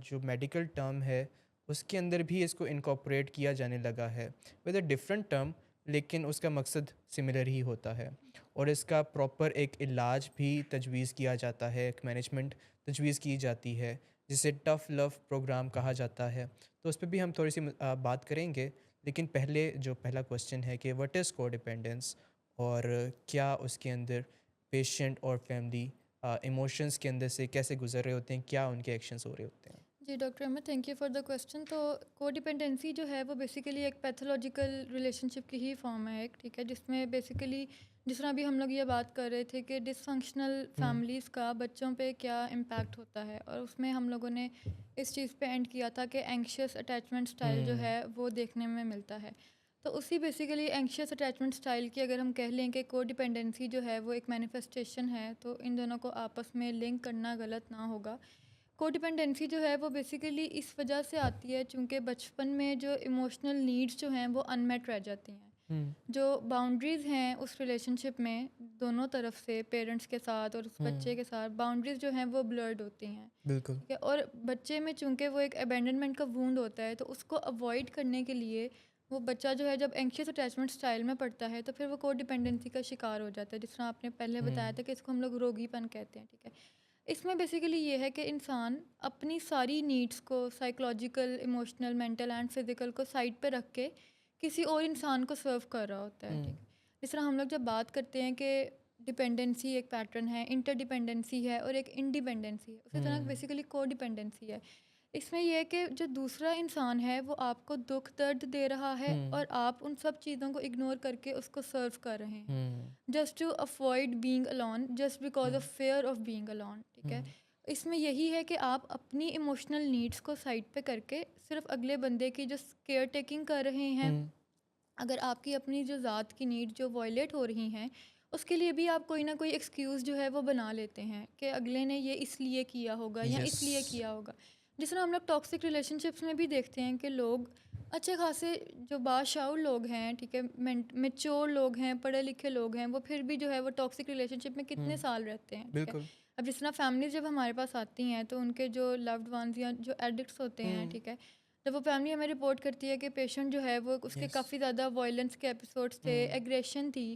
जो मेडिकल टर्म है उसके अंदर भी इसको इनकॉर्पोरेट किया जाने लगा है विद अ डिफरेंट टर्म, लेकिन उसका मकसद सिमिलर ही होता है, और इसका प्रॉपर एक इलाज भी तजवीज़ किया जाता है, एक मैनेजमेंट तजवीज़ की जाती है जिसे टफ़ लव प्रोग्राम कहा जाता है। तो उस पर भी हम थोड़ी सी बात करेंगे, लेकिन पहले जो पहला क्वेश्चन है कि व्हाट इज़ कोडिपेंडेंस और क्या उसके अंदर पेशेंट और फैमिली इमोशंस के अंदर से कैसे गुजर रहे होते हैं, क्या उनके एक्शंस हो रहे होते हैं? जी doctor Ahmed, thank you for the question. तो कोडिपेंडेंसी जो है वो बेसिकली एक पैथोलॉजिकल रिलेशनशिप की ही फॉर्म है एक, ठीक है, जिसमें बेसिकली जिस तरह अभी हम लोग ये बात कर रहे थे कि डिसफंक्शनल फैमिलीज़ का बच्चों पे क्या इम्पैक्ट होता है, और उसमें हम लोगों ने इस चीज़ पे एंड किया था कि एंग्शियस अटैचमेंट स्टाइल जो है वो देखने में मिलता है। तो उसी बेसिकली एंग्शियस अटैचमेंट स्टाइल की अगर हम कह लें कि कोडिपेंडेंसी जो है वो एक मैनिफेस्टेशन है, तो इन दोनों को आपस में लिंक करना गलत ना होगा। कोडिपेंडेंसी जो है वो बेसिकली इस वजह से आती है चूँकि बचपन में जो इमोशनल नीड्स जो हैं वो अनमेट रह जाती हैं। जो बाउंड्रीज़ हैं उस रिलेशनशिप में दोनों तरफ से पेरेंट्स के साथ और उस बच्चे के साथ बाउंड्रीज़ जो हैं वो ब्लर्ड होती हैं, बिल्कुल। ठीक है। और बच्चे में चूँकि वो एक अबैंडनमेंट का वूंड होता है, तो उसको अवॉइड करने के लिए वो बच्चा जो है जब एंग्शियस अटैचमेंट स्टाइल में पड़ता है तो फिर वो कोडिपेंडेंसी का शिकार हो जाता है, जिस तरह आपने पहले बताया था कि इसको हम लोग रोगीपन कहते हैं, ठीक है। इसमें बेसिकली ये है कि इंसान अपनी सारी नीड्स को psychological, emotional, mental and physical को साइड पे रख के किसी और इंसान को सर्व कर रहा होता है, ठीक है। जिस तरह हम लोग जब बात करते हैं कि डिपेंडेंसी एक पैटर्न है, इंटरडिपेंडेंसी है और एक इंडिपेंडेंसी है, उसी तरह बेसिकली कोडिपेंडेंसी है। इसमें यह है कि जो दूसरा इंसान है वो आपको दुख दर्द दे रहा है और आप उन सब चीज़ों को इग्नोर करके उसको सर्व कर रहे हैं, just to avoid being alone, just because of fear of being alone, ठीक है। इसमें यही है कि आप अपनी इमोशनल नीड्स को साइड पे करके सिर्फ अगले बंदे की जो केयर टेकिंग कर रहे हैं। अगर आपकी अपनी जो ज़ात की नीड जो वायलेट हो रही हैं, उसके लिए भी आप कोई ना कोई एक्सक्यूज़ जो है वो बना लेते हैं कि अगले ने ये इसलिए किया होगा या इसलिए यस। किया होगा। जिस तरह हम लोग टॉक्सिक रिलेशनशिप्स में भी देखते हैं कि लोग अच्छे खासे जो बाशाऊर लोग हैं, ठीक है, मेच्योर लोग हैं, पढ़े लिखे लोग हैं, वो फिर भी जो है वो टॉक्सिक रिलेशनशिप में कितने साल रहते हैं, ठीक है। बिल्कुल। अब जिस तरह फैमिलीज जब हमारे पास आती हैं तो उनके जो लव्ड वंस या जो एडिक्ट्स होते हैं, ठीक है, जब वो फैमिली हमें रिपोर्ट करती है कि पेशेंट जो है वो उसके यस। काफ़ी ज़्यादा वायलेंस के एपिसोड्स थे, एग्रेशन थी,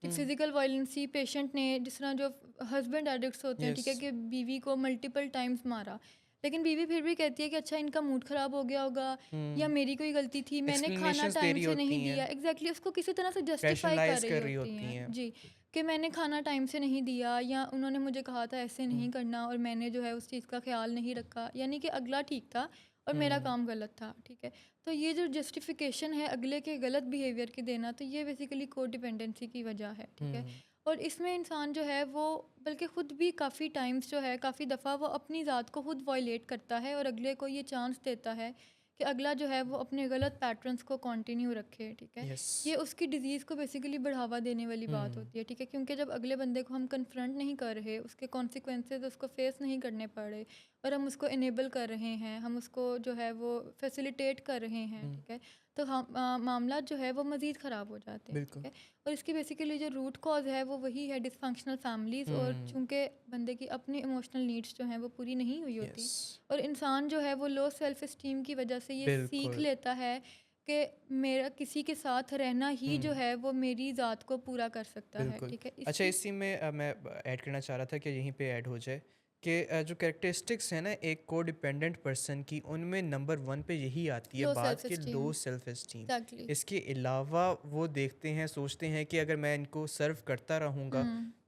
फिजिकल वायलेंस थी, पेशेंट ने जिस तरह जो हस्बैंड एडिक्ट्स होते हैं, ठीक है, यस। कि बीवी को मल्टीपल टाइम्स मारा, लेकिन बीवी फिर भी कहती है कि अच्छा इनका मूड ख़राब हो गया होगा या मेरी कोई गलती थी, मैंने खाना एक्सप्लेनेशंस दे टाइम रही से नहीं होती दिया। हैं, एग्जैक्टली उसको किसी तरह से जस्टिफाई कर रैशनलाइज रही कर रही होती होती हैं, हैं। जी, कि मैंने खाना टाइम से नहीं दिया या उन्होंने मुझे कहा था ऐसे नहीं करना और मैंने जो है उस चीज़ का ख्याल नहीं रखा, यानी कि अगला ठीक था और मेरा काम गलत था, ठीक है। तो ये जो जस्टिफिकेशन है अगले के गलत बिहेवियर की देना, तो ये बेसिकली कोडिपेंडेंसी की वजह है, ठीक है। और इसमें इंसान जो है वो बल्कि ख़ुद भी काफ़ी टाइम्स जो है काफ़ी दफ़ा वो अपनी ज़ात को खुद वायलेट करता है और अगले को ये चांस देता है कि अगला जो है वो अपने गलत पैटर्न्स को कंटिन्यू रखे, ठीक है। यस। ये उसकी डिज़ीज़ को बेसिकली बढ़ावा देने वाली बात होती है, ठीक है, क्योंकि जब अगले बंदे को हम कन्फ्रंट नहीं कर रहे, उसके कॉन्सिक्वेंसेज उसको फेस नहीं करने पड़ रहे और हम उसको इनेबल कर रहे हैं, हम उसको जो है वो फैसिलिटेट कर रहे हैं, ठीक है, तो हम मामला जो है वो मज़ीद ख़राब हो जाते हैं, ठीक है। और इसकी बेसिकली जो रूट कॉज है वो वही है डिसफंक्शनल फैमिलीज़, और चूँकि बंदे की अपनी इमोशनल नीड्स जो हैं वो पूरी नहीं हुई होती यस। और इंसान जो है वो लो सेल्फ इस्टीम की वजह से ये सीख बिल्कुल। लेता है कि मेरा किसी के साथ रहना ही जो है वो मेरी ज़ात को पूरा कर सकता है, बिल्कुल। ठीक है। अच्छा, इसी में मैं ऐड करना चाह रहा था कि यहीं पे ऐड हो जाए कि जो कैरेक्टरिस्टिक्स हैं ना एक को डिपेंडेंट पर्सन की, उनमें नंबर 1 पे यही आती है लो बात सेल्फ कि esteem, low self esteem. Exactly. इसके अलावा वो देखते हैं, सोचते हैं कि अगर मैं इनको सर्व करता रहूँगा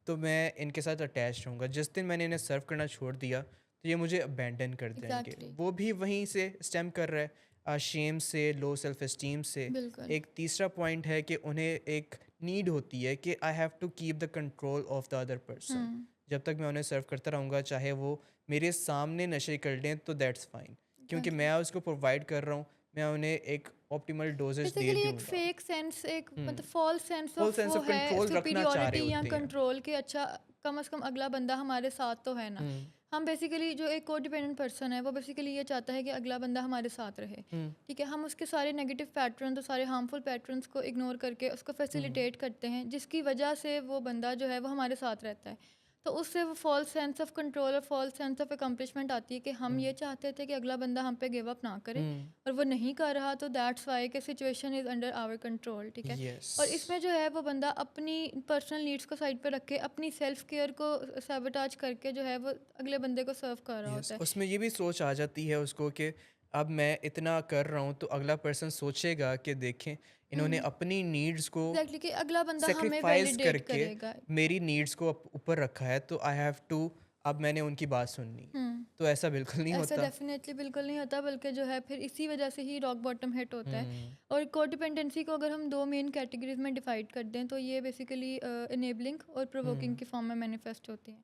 तो मैं इनके साथ अटैच रहूँगा, जिस दिन मैंने इन्हें सर्व करना छोड़ दिया तो ये मुझे अबैंडन कर देंगे। एग्जैक्टली, वो भी वहीं से स्टेम कर रहा है, शेम से, लो सेल्फ इस्टीम से। बिल्कुल। एक तीसरा पॉइंट है कि उन्हें एक नीड होती है कि I have to keep the control of the other person. जब तक मैं उन्हें सर्व करता रहूँगा, चाहे वो मेरे सामने नशे कर लें तो दैट्स फाइन, क्योंकि मैं उसको प्रोवाइड कर रहा हूँ, मैं उन्हें एक ऑप्टिमल डोजेज दे बेसिकली एक दूँगा। फेक सेंस, एक मतलब false sense full of sense वो ऑफ है कंट्रोल रखना चाह रहे सुपीरियॉरिटी या होते हैं। कंट्रोल के, अच्छा कम से कम अगला बंदा हमारे साथ तो है ना। हम बेसिकली जो एक कोडिपेंडेंट पर्सन है वो बेसिकली ये चाहता है कि अगला बंदा हमारे साथ रहे, ठीक है। हम उसके सारे नेगेटिव पैटर्न तो सारे हार्मफुल पैटर्न्स को इग्नोर करके उसको फैसिलिटेट करते हैं, जिसकी वजह से वो बंदा जो है वो हमारे साथ रहता है। तो उससे वो फॉल्स सेंस ऑफ कंट्रोल और फॉल्स सेंस ऑफ अकम्पलिशमेंट आती है कि हम ये चाहते थे कि अगला बंदा हम पे गिव अप ना करे और वो नहीं कर रहा, तो दैट्स वाई कि situation is under our control, ठीक है। यस। और इसमें जो है वो बंदा अपनी पर्सनल नीड्स को साइड पे रख के अपनी सेल्फ केयर को सैबोटाज करके जो है वो अगले बंदे को सर्व कर रहा होता है। उसमें ये भी सोच आ जाती है उसको कि अब मैं इतना कर रहा हूँ तो अगला पर्सन सोचेगा कि देखें इन्होंने अपनी नीड्स को एग्जैक्टली कि अगला बंदा हमें सेक्रीफाइस वैलिडेट करके करेगा। मेरी नीड्स को ऊपर रखा है, तो आई हैव टू, अब मैंने उनकी बात सुननी है। तो ऐसा बिल्कुल नहीं ऐसा होता। डेफिनेटली बिल्कुल नहीं होता, बल्कि जो है फिर इसी वजह से ही रॉक बॉटम हिट होता है। और कोडिपेंडेंसी को अगर हम दो मेन कैटेगरीज में डिवाइड कर दें तो ये बेसिकली इनेबलिंग और प्रोवोकिंग की फॉर्म में मैनिफेस्ट होती हैं।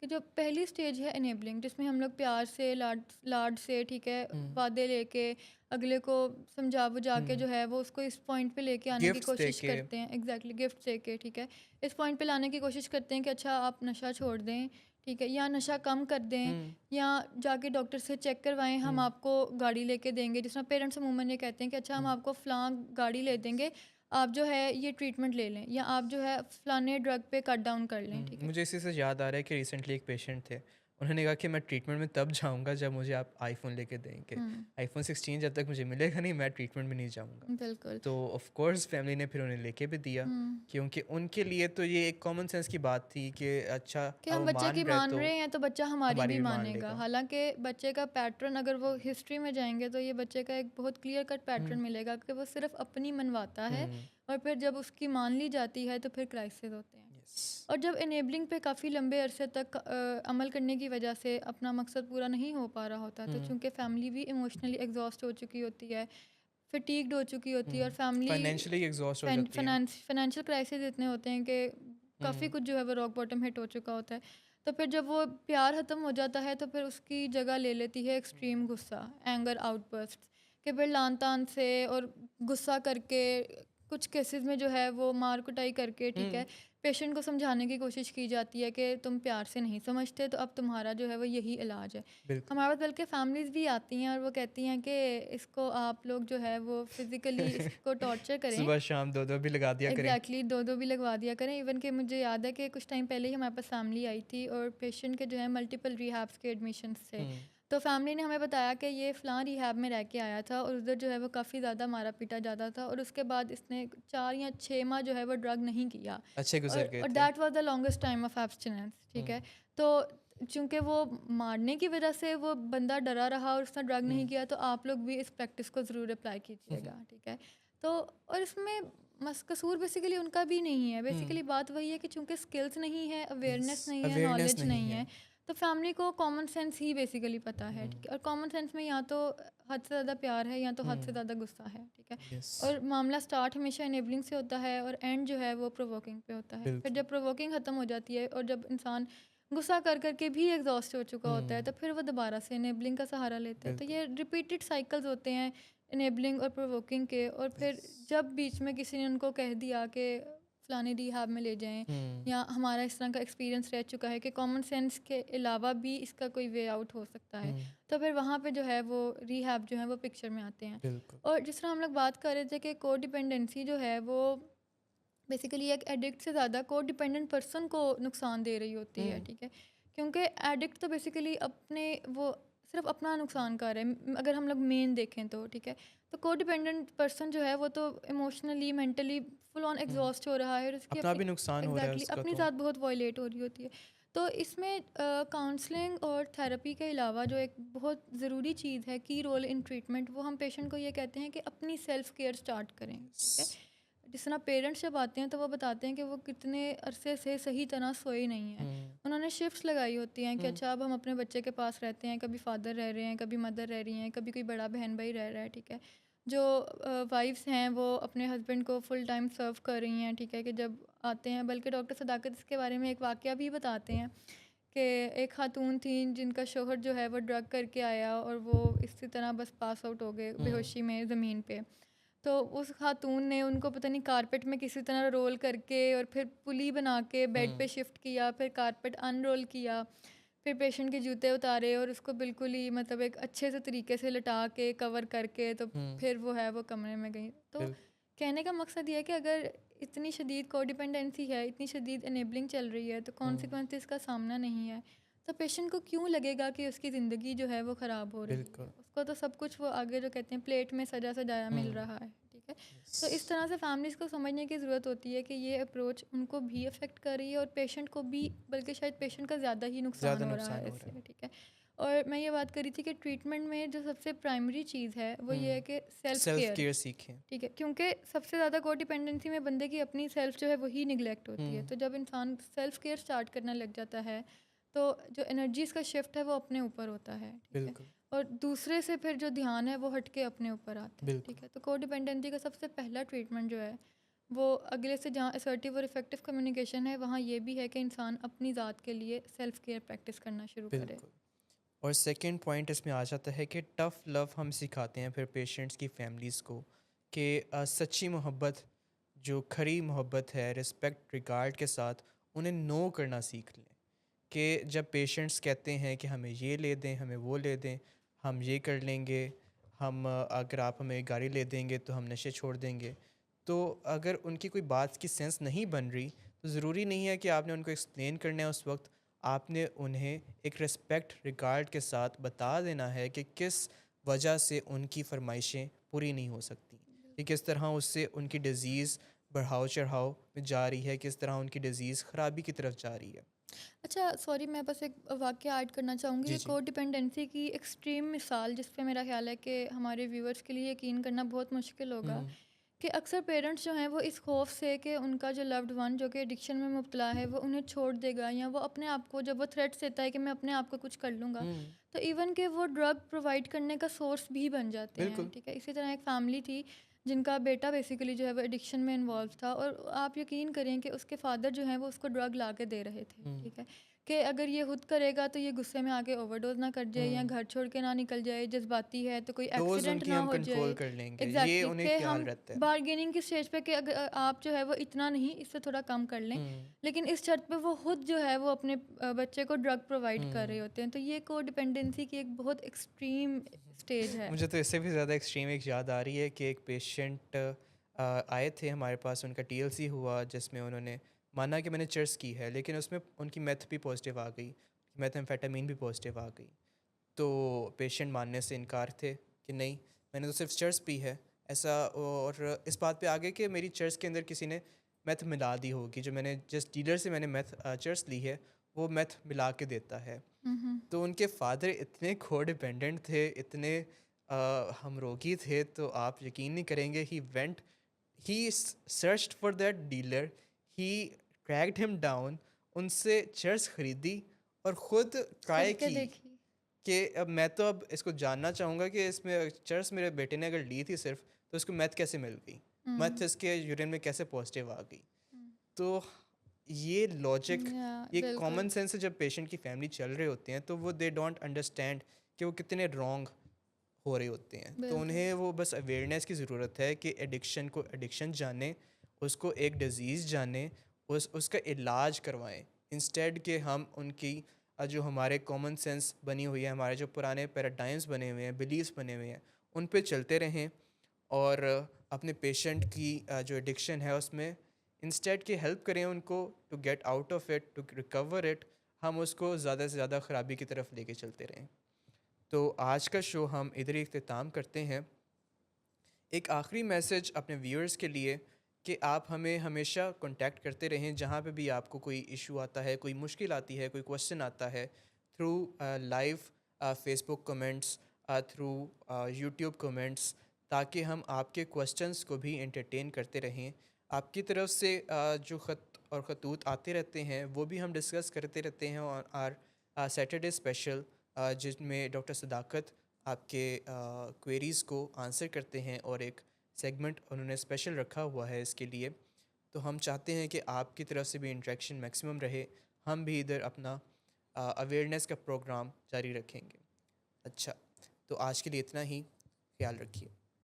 कि जो पहली स्टेज है इनेबलिंग, जिसमें हम लोग प्यार से लाड से ठीक है वादे लेके अगले को समझा बुझा के जो है वो उसको इस पॉइंट पे लेके आने की गिफ्ट्स कोशिश देके। करते हैं। एग्जैक्टली गिफ्ट दे के ठीक है इस पॉइंट पे लाने की कोशिश करते हैं कि अच्छा आप नशा छोड़ दें, ठीक है, या नशा कम कर दें, या जाके डॉक्टर से चेक करवाएं, हम आपको गाड़ी लेके देंगे। जिस तरह पेरेंट्स अमूमन ये कहते हैं कि अच्छा हम आपको फ़लाँ गाड़ी ले देंगे, आप जो है ये ट्रीटमेंट ले लें, या आप जो है फ़लाने ड्रग पे कट डाउन कर लें, ठीक है। मुझे इसी से याद आ रहा है कि रिसेंटली एक पेशेंट थे, उन्होंने कहा कि मैं ट्रीटमेंट में तब जाऊंगा जब मुझे आप आईफोन लेके देंगे। आईफोन 16 जब तक मुझे मिलेगा नहीं, मैं ट्रीटमेंट में नहीं जाऊंगा। बिल्कुल। तो ऑफ कोर्स फैमिली ने फिर उन्हें लेके भी दिया, क्योंकि उनके लिए तो ये एक कॉमन सेंस की बात थी कि अच्छा कि अब हम वो बच्चे की रहे मान तो रहे हैं तो बच्चा हमारी हमारी भी भी मान मानेगा। लेगा। हालांकि बच्चे का पैटर्न अगर वो हिस्ट्री में जाएंगे तो ये बच्चे का एक बहुत क्लियर कट पैटर्न मिलेगा कि वो सिर्फ अपनी मनवाता है, और फिर जब उसकी मान ली जाती है तो फिर क्राइसिस होते हैं। और जब इनेबलिंग पे काफ़ी लंबे अरसे तक अमल करने की वजह से अपना मकसद पूरा नहीं हो पा रहा होता, तो चूँकि फैमिली भी इमोशनली एग्जॉस्ट हो चुकी होती है, फटीग्ड हो चुकी होती है, और फैमिली फाइनेंशियली एग्जॉस्ट हो जाती है। फाइनेंशियल क्राइसिस इतने होते हैं कि काफ़ी कुछ जो है वो रॉक बॉटम हिट हो चुका होता है। तो फिर जब वो प्यार ख़त्म हो जाता है तो फिर उसकी जगह ले लेती है एक्सट्रीम गुस्सा, एंगर आउटबर्स्ट, कि फिर लान तान से और गुस्सा करके कुछ केसेस में जो है वो मार कुटाई करके ठीक है पेशेंट को समझाने की कोशिश की जाती है कि तुम प्यार से नहीं समझते, तो अब तुम्हारा जो है वो यही इलाज है। बिल्कुल। हमारे पास बल्कि फैमिलीज भी आती हैं और वो कहती हैं कि इसको आप लोग जो है वो फिजिकली इसको टॉर्चर करें। सुबह शाम दो दो भी लगा दिया करें। एग्जैक्टली दो भी लगवा दिया करें। इवन कि मुझे याद है कि कुछ टाइम पहले ही हमारे पास फैमिली आई थी और पेशेंट के जो है मल्टीपल रिहैब्स के एडमिशन्स थे। तो फैमिली ने हमें बताया कि ये फ़लाँ रिहैब में रह के आया था और उधर जो है वो काफ़ी ज़्यादा मारा पीटा जाता था, और उसके बाद इसने 4 या 6 माह जो है वो ड्रग नहीं किया, अच्छे गुजर गए और थे। That was the longest time of abstinence, ठीक है। तो चूँकि वो मारने की वजह से वो बंदा डरा रहा और उसने ड्रग नहीं किया, तो आप लोग भी इस प्रैक्टिस को ज़रूर अप्लाई कीजिएगा, ठीक है। तो और इसमें कसूर बेसिकली उनका भी नहीं है। बेसिकली बात वही है कि चूँकि स्किल्स नहीं है, अवेयरनेस नहीं है, अवेयरनेस नॉलेज नहीं है, तो फैमिली को कॉमन सेंस ही बेसिकली पता है, ठीक है। और कॉमन सेंस में या तो हद से ज़्यादा प्यार है या तो हद से ज़्यादा गुस्सा है, ठीक है। Yes. और मामला स्टार्ट हमेशा इनेबलिंग से होता है और एंड जो है वो प्रोवोकिंग पे होता है। फिर जब प्रोवोकिंग ख़त्म हो जाती है और जब इंसान गुस्सा कर करके भी एग्जॉस्ट हो चुका होता है, तो फिर वो दोबारा से इनेबलिंग का सहारा लेते हैं। तो ये रिपीटेड साइकिल्स होते हैं इनेबलिंग और प्रोवोकिंग के। और फिर जब बीच में किसी ने उनको कह दिया कि फ़लानी रिहैब में ले जाएं, या हमारा इस तरह का एक्सपीरियंस रह चुका है कि कॉमन सेंस के अलावा भी इसका कोई वे आउट हो सकता है, तो फिर वहाँ पे जो है वो रिहैब जो है वो पिक्चर में आते हैं। बिल्कुल। और जिस तरह हम लोग बात कर रहे थे कि को डिपेंडेंसी जो है वो बेसिकली एक एडिक्ट से ज़्यादा को डिपेंडेंट पर्सन को नुकसान दे रही होती है, ठीक है। क्योंकि एडिक्ट तो बेसिकली अपने वो सिर्फ अपना नुकसान कर रहे हैं अगर हम लोग मेन देखें तो, ठीक है। तो को डिपेंडेंट पर्सन जो है वो तो emotionally mentally full on exhaust हो रहा है और उसकी अपना भी नुकसान हो रहा है उसका अपनी तो। ज़ात बहुत वायलेट हो रही होती है। तो इसमें काउंसलिंग और थेरेपी के अलावा जो एक बहुत ज़रूरी चीज़ है की रोल इन ट्रीटमेंट, वो हम पेशेंट को ये कहते हैं कि अपनी सेल्फ केयर स्टार्ट करें, ठीक है। जिस तरह पेरेंट्स जब आते हैं तो वो बताते हैं कि वो कितने अरसे से सही तरह सोए नहीं हैं। उन्होंने शिफ्ट्स लगाई होती हैं कि अच्छा अब हम अपने बच्चे के पास रहते हैं, कभी फादर रह रहे हैं, कभी मदर रह रही हैं, कभी कोई बड़ा बहन भाई रह रहा है, ठीक है। जो वाइफ्स हैं वो अपने हस्बैंड को फुल टाइम सर्व कर रही हैं, ठीक है, कि जब आते हैं। बल्कि डॉक्टर सदाकत इसके बारे में एक वाक़या भी बताते हैं कि एक खातून थी जिनका शोहर जो है वो ड्रग करके आया और वो इसी तरह बस पास आउट हो गए बेहोशी में ज़मीन पे। तो उस खातून ने उनको पता नहीं कारपेट में किसी तरह रोल करके और फिर पुली बना के बेड पे शिफ्ट किया, फिर कारपेट अनरोल किया, फिर पेशेंट के जूते उतारे और उसको बिल्कुल ही मतलब एक अच्छे से तरीके से लटा के कवर करके तो फिर वो है वो कमरे में गई। तो कहने का मकसद ये है कि अगर इतनी शदीद को डिपेंडेंसी है, इतनी शदीद इनेबलिंग चल रही है, तो कॉन्सिक्वेंसेस का सामना नहीं है, तो पेशेंट को क्यों लगेगा कि उसकी ज़िंदगी जो है वो ख़राब हो रही है। उसको तो सब कुछ वो आगे जो कहते हैं प्लेट में सजा सजाया मिल रहा है, ठीक है। तो इस तरह से फैमिलीज़ को समझने की ज़रूरत होती है कि ये अप्रोच उनको भी अफेक्ट कर रही है और पेशेंट को भी, बल्कि शायद पेशेंट का ज़्यादा ही नुकसान हो रहा है इससे, ठीक है। और मैं ये बात कर रही थी कि ट्रीटमेंट में जो सबसे प्राइमरी चीज़ है वो ये है कि सेल्फ सेल्फ केयर। केयर सीखें। ठीक है, क्योंकि सबसे ज़्यादा को डिपेंडेंसी में बंदे की अपनी सेल्फ जो है वही निगलेक्ट होती है। तो जब इंसान सेल्फ केयर स्टार्ट करने लग जाता है तो जो एनर्जीज का शिफ्ट है वो अपने ऊपर होता है। ठीक है, बिल्कुल, और दूसरे से फिर जो ध्यान है वो हट के अपने ऊपर आता है। बिल्कुल। ठीक है, तो को डिपेंडेंसी का सबसे पहला ट्रीटमेंट जो है वो अगले से, जहाँ असर्टिव और इफेक्टिव कम्युनिकेशन है, वहाँ ये भी है कि इंसान अपनी ज़ात के लिए सेल्फ केयर प्रैक्टिस करना शुरू करे। बिल्कुल। और सेकंड पॉइंट इसमें आ जाता है कि टफ़ लव हम सिखाते हैं फिर पेशेंट्स की फैमिलीज़ को कि सच्ची मोहब्बत, जो खरी मोहब्बत है, रिस्पेक्ट रिगार्ड के साथ उन्हें नो करना सीख लें। कि जब पेशेंट्स कहते हैं कि हमें ये ले दें, हमें वो ले दें, हम ये कर लेंगे, हम अगर आप हमें गाड़ी ले देंगे तो हम नशे छोड़ देंगे। तो अगर उनकी कोई बात की सेंस नहीं बन रही तो ज़रूरी नहीं है कि आपने उनको एक्सप्लेन करना है उस वक्त। आपने उन्हें एक रिस्पेक्ट रिगार्ड के साथ बता देना है कि किस वजह से उनकी फरमाइशें पूरी नहीं हो सकती, कि किस तरह उससे उनकी डिज़ीज़ बढ़ाव चढ़ाव में जा रही है, किस तरह उनकी डिज़ीज़ ख़राबी की तरफ जा रही है। अच्छा, सॉरी, मैं बस एक वाक़या ऐड करना चाहूँगी। जी, ये जी। को डिपेंडेंसी की एक्सट्रीम मिसाल जिस पे मेरा ख़्याल है कि हमारे व्यूअर्स के लिए यकीन करना बहुत मुश्किल होगा, हुँ, कि अक्सर पेरेंट्स जो हैं वो इस खौफ से कि उनका जो लव्ड वन जो कि एडिक्शन में मुब्तला है वो उन्हें छोड़ देगा, या वो अपने आप को, जब वो थ्रेट्स देता है कि मैं अपने आप को कुछ कर लूँगा, हुँ, तो इवन कि वो ड्रग प्रोवाइड करने का सोर्स भी बन जाते हैं। बिल्कुल। ठीक है, इसी तरह एक फैमिली थी जिनका बेटा बेसिकली जो है वो एडिक्शन में इन्वॉल्व था, और आप यकीन करें कि उसके फादर जो हैं वो उसको ड्रग ला के दे रहे थे। हुँ, ठीक है, कि अगर ये खुद करेगा तो ये गुस्से में आके ओवरडोज ना कर जाए, या हुँ। घर छोड़ के ना निकल जाए, जज्बाती है तो कोई डोज़ एक्सीडेंट उनकी ना हम हो कंट्रोल जाए। कर लेंगे, ये एग्जैक्टली उन्हें कि ख़्याल हम रहता है। बार्गेनिंग की स्टेज पे कि अगर आप जो है वो इतना नहीं, इससे थोड़ा कम कर लें, हुँ, लेकिन इस शर्त पे वो खुद जो है वो अपने बच्चे को ड्रग प्रोवाइड कर रहे हुँ। होते हैं। तो ये को डिपेंडेंसी की एक बहुत एक्सट्रीम स्टेज है। मुझे तो इससे भी ज़्यादा एक्सट्रीम एक याद आ रही है कि एक पेशेंट आए थे हमारे पास, उनका टीएलसी हुआ जिसमें उन्होंने माना कि मैंने चर्स की है, लेकिन उसमें उनकी मेथ भी पॉजिटिव आ गई, मेथाम्फेटामीन भी पॉजिटिव आ गई। तो पेशेंट मानने से इनकार थे कि नहीं, मैंने तो सिर्फ चर्स पी है ऐसा। और इस बात पे आ गए कि मेरी चर्स के अंदर किसी ने मेथ मिला दी होगी, जो मैंने जिस डीलर से मैंने मेथ चर्स ली है वो मेथ मिला के देता है। हम्म। तो उनके फादर इतने को डिपेंडेंट थे, इतने हमरोगी थे, तो आप यकीन नहीं करेंगे, he went, he searched for that dealer, he tracked him down, उनसे चर्स खरीदी और ख़ुद ट्राई करके की देखी। कि अब मैं तो अब इसको जानना चाहूँगा कि इसमें चर्स मेरे बेटे ने अगर ली थी सिर्फ, तो उसको मैथ कैसे मिल गई, मैथ इसके यूरिन में कैसे पॉजिटिव आ गई। तो ये लॉजिक, या ये बिल्कुल। कॉमन सेंस से जब पेशेंट की फैमिली चल रहे होते हैं तो वो दे डोंट अंडरस्टैंड कि वो कितने रॉन्ग हो रहे होते हैं। तो बिल्कुल। उन्हें वो बस अवेयरनेस की ज़रूरत है कि एडिक्शन को एडिक्शन जाने, उसको एक डिज़ीज़ जाने, उसका इलाज करवाएं, इंस्टेड के हम उनकी जो हमारे कॉमन सेंस बनी हुई है, हमारे जो पुराने पैराडाइम्स बने हुए हैं, बिलीव्स बने हुए हैं, उन पे चलते रहें। और अपने पेशेंट की जो एडिक्शन है उसमें इंस्टेड की हेल्प करें उनको to get out of it, to recover it. हम उसको ज़्यादा से ज़्यादा ख़राबी की तरफ लेके चलते रहें। तो आज का शो हम इधर ही इख्तिताम करते हैं। एक आखिरी मैसेज अपने व्यूअर्स के लिए कि आप हमें हमेशा कांटेक्ट करते रहें, जहाँ पे भी आपको कोई इशू आता है, कोई मुश्किल आती है, कोई क्वेश्चन आता है, through live Facebook comments, through YouTube comments, ताकि हम आपके क्वेश्चंस को भी एंटरटेन करते रहें। आपकी तरफ से जो ख़त और ख़तूत आते रहते हैं वो भी हम डिस्कस करते रहते हैं, और आर सैटरडे स्पेशल, जिसमें डॉक्टर सदाकत आपके क्वेरीज़ को आंसर करते हैं, और एक सेगमेंट उन्होंने स्पेशल रखा हुआ है इसके लिए। तो हम चाहते हैं कि आपकी तरफ से भी इंटरेक्शन मैक्सिमम रहे, हम भी इधर अपना अवेयरनेस का प्रोग्राम जारी रखेंगे। अच्छा, तो आज के लिए इतना ही, ख्याल रखिए।